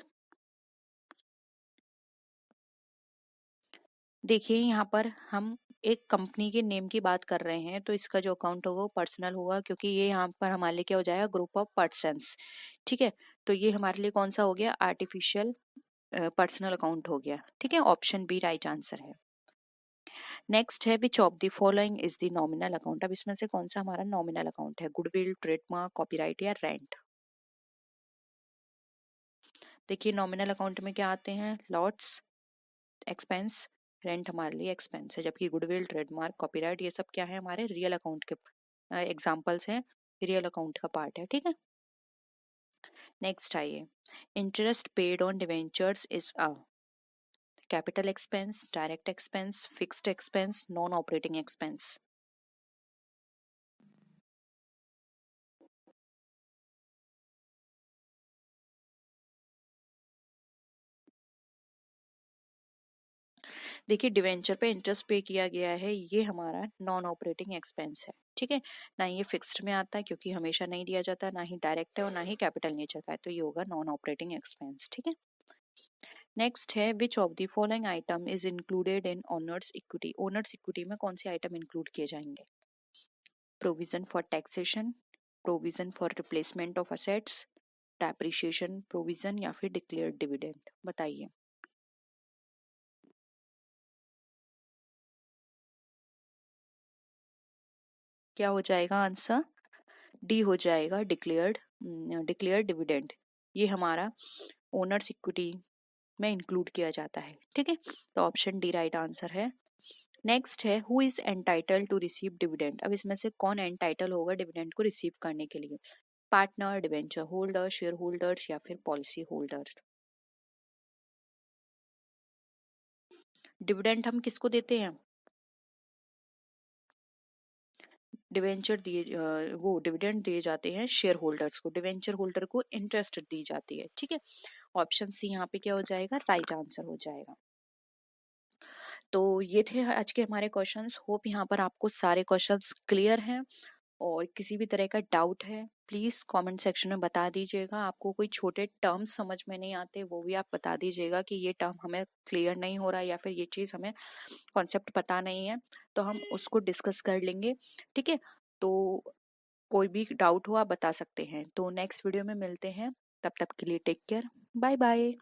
देखिए यहाँ पर हम एक कंपनी के नेम की बात कर रहे हैं, तो इसका जो अकाउंट होगा वो पर्सनल होगा, क्योंकि ये यहाँ पर हमारे लिए क्या हो जाएगा, ग्रुप ऑफ पर्सन्स, ठीक है। तो ये हमारे लिए कौन सा हो गया, आर्टिफिशियल पर्सनल अकाउंट हो गया, ठीक है। ऑप्शन बी राइट आंसर है। नेक्स्ट है which of the following is the nominal account, अब इसमें से कौन सा हमारा नॉमिनल अकाउंट है, गुडविल, ट्रेडमार्क, कॉपीराइट या रेंट। देखिए नॉमिनल अकाउंट में क्या आते हैं, लॉट्स, एक्सपेंस, रेंट हमारे लिए एक्सपेंस है, जबकि गुडविल, ट्रेडमार्क, कॉपीराइट ये सब क्या है, हमारे रियल अकाउंट के एग्जाम्पल्स हैं, रियल अकाउंट का पार्ट है, ठीक है। नेक्स्ट आइए, interest paid on debentures is a capital expense, direct expense, fixed expense, non operating expense. देखिए डिवेंचर पे इंटरेस्ट पे किया गया है, ये हमारा नॉन ऑपरेटिंग एक्सपेंस है, ठीक है। ना ये फिक्स्ड में आता है क्योंकि हमेशा नहीं दिया जाता, ना ही डायरेक्ट है और ना ही कैपिटल नेचर का है, तो ये होगा नॉन ऑपरेटिंग एक्सपेंस, ठीक है। नेक्स्ट है which of the following item is included in owners equity, owners equity में कौन से आइटम इंक्लूड किए जाएंगे, provision for taxation, provision for replacement of assets, depreciation provision या फिर डिक्लेयर्ड डिविडेंड, बताइए। क्या हो जाएगा आंसर, डी हो जाएगा डिक्लेयर्ड, डिक्लेयर्ड डिविडेंड, ये हमारा ओनर्स इक्विटी में इंक्लूड किया जाता है, ठीक है। तो ऑप्शन डी राइट आंसर है। नेक्स्ट है who is entitle to receive dividend, अब इसमें से कौन एंटाइटल होगा डिविडेंड को रिसीव करने के लिए, partner, debenture holder, share holders या फिर पॉलिसी होल्डर्स। डिविडेंड हम किसको देते हैं, डिवेंचर दिए वो डिविडेंड दिए जाते हैं शेयर होल्डर्स को, डिवेंचर होल्डर को इंटरेस्ट दी जाती है, ठीक है। ऑप्शन सी यहाँ पे क्या हो जाएगा, राइट आंसर हो जाएगा। तो ये थे आज के हमारे क्वेश्चंस, होप यहाँ पर आपको सारे क्वेश्चंस क्लियर हैं और किसी भी तरह का डाउट है प्लीज़ कमेंट सेक्शन में बता दीजिएगा। आपको कोई छोटे टर्म्स समझ में नहीं आते वो भी आप बता दीजिएगा कि ये टर्म हमें क्लियर नहीं हो रहा है या फिर ये चीज़ हमें कॉन्सेप्ट पता नहीं है, तो हम उसको डिस्कस कर लेंगे। ठीक है, तो कोई भी डाउट हो आप बता सकते हैं। तो नेक्स्ट वीडियो में मिलते हैं, तब तक के लिए टेक केयर, बाय बाय।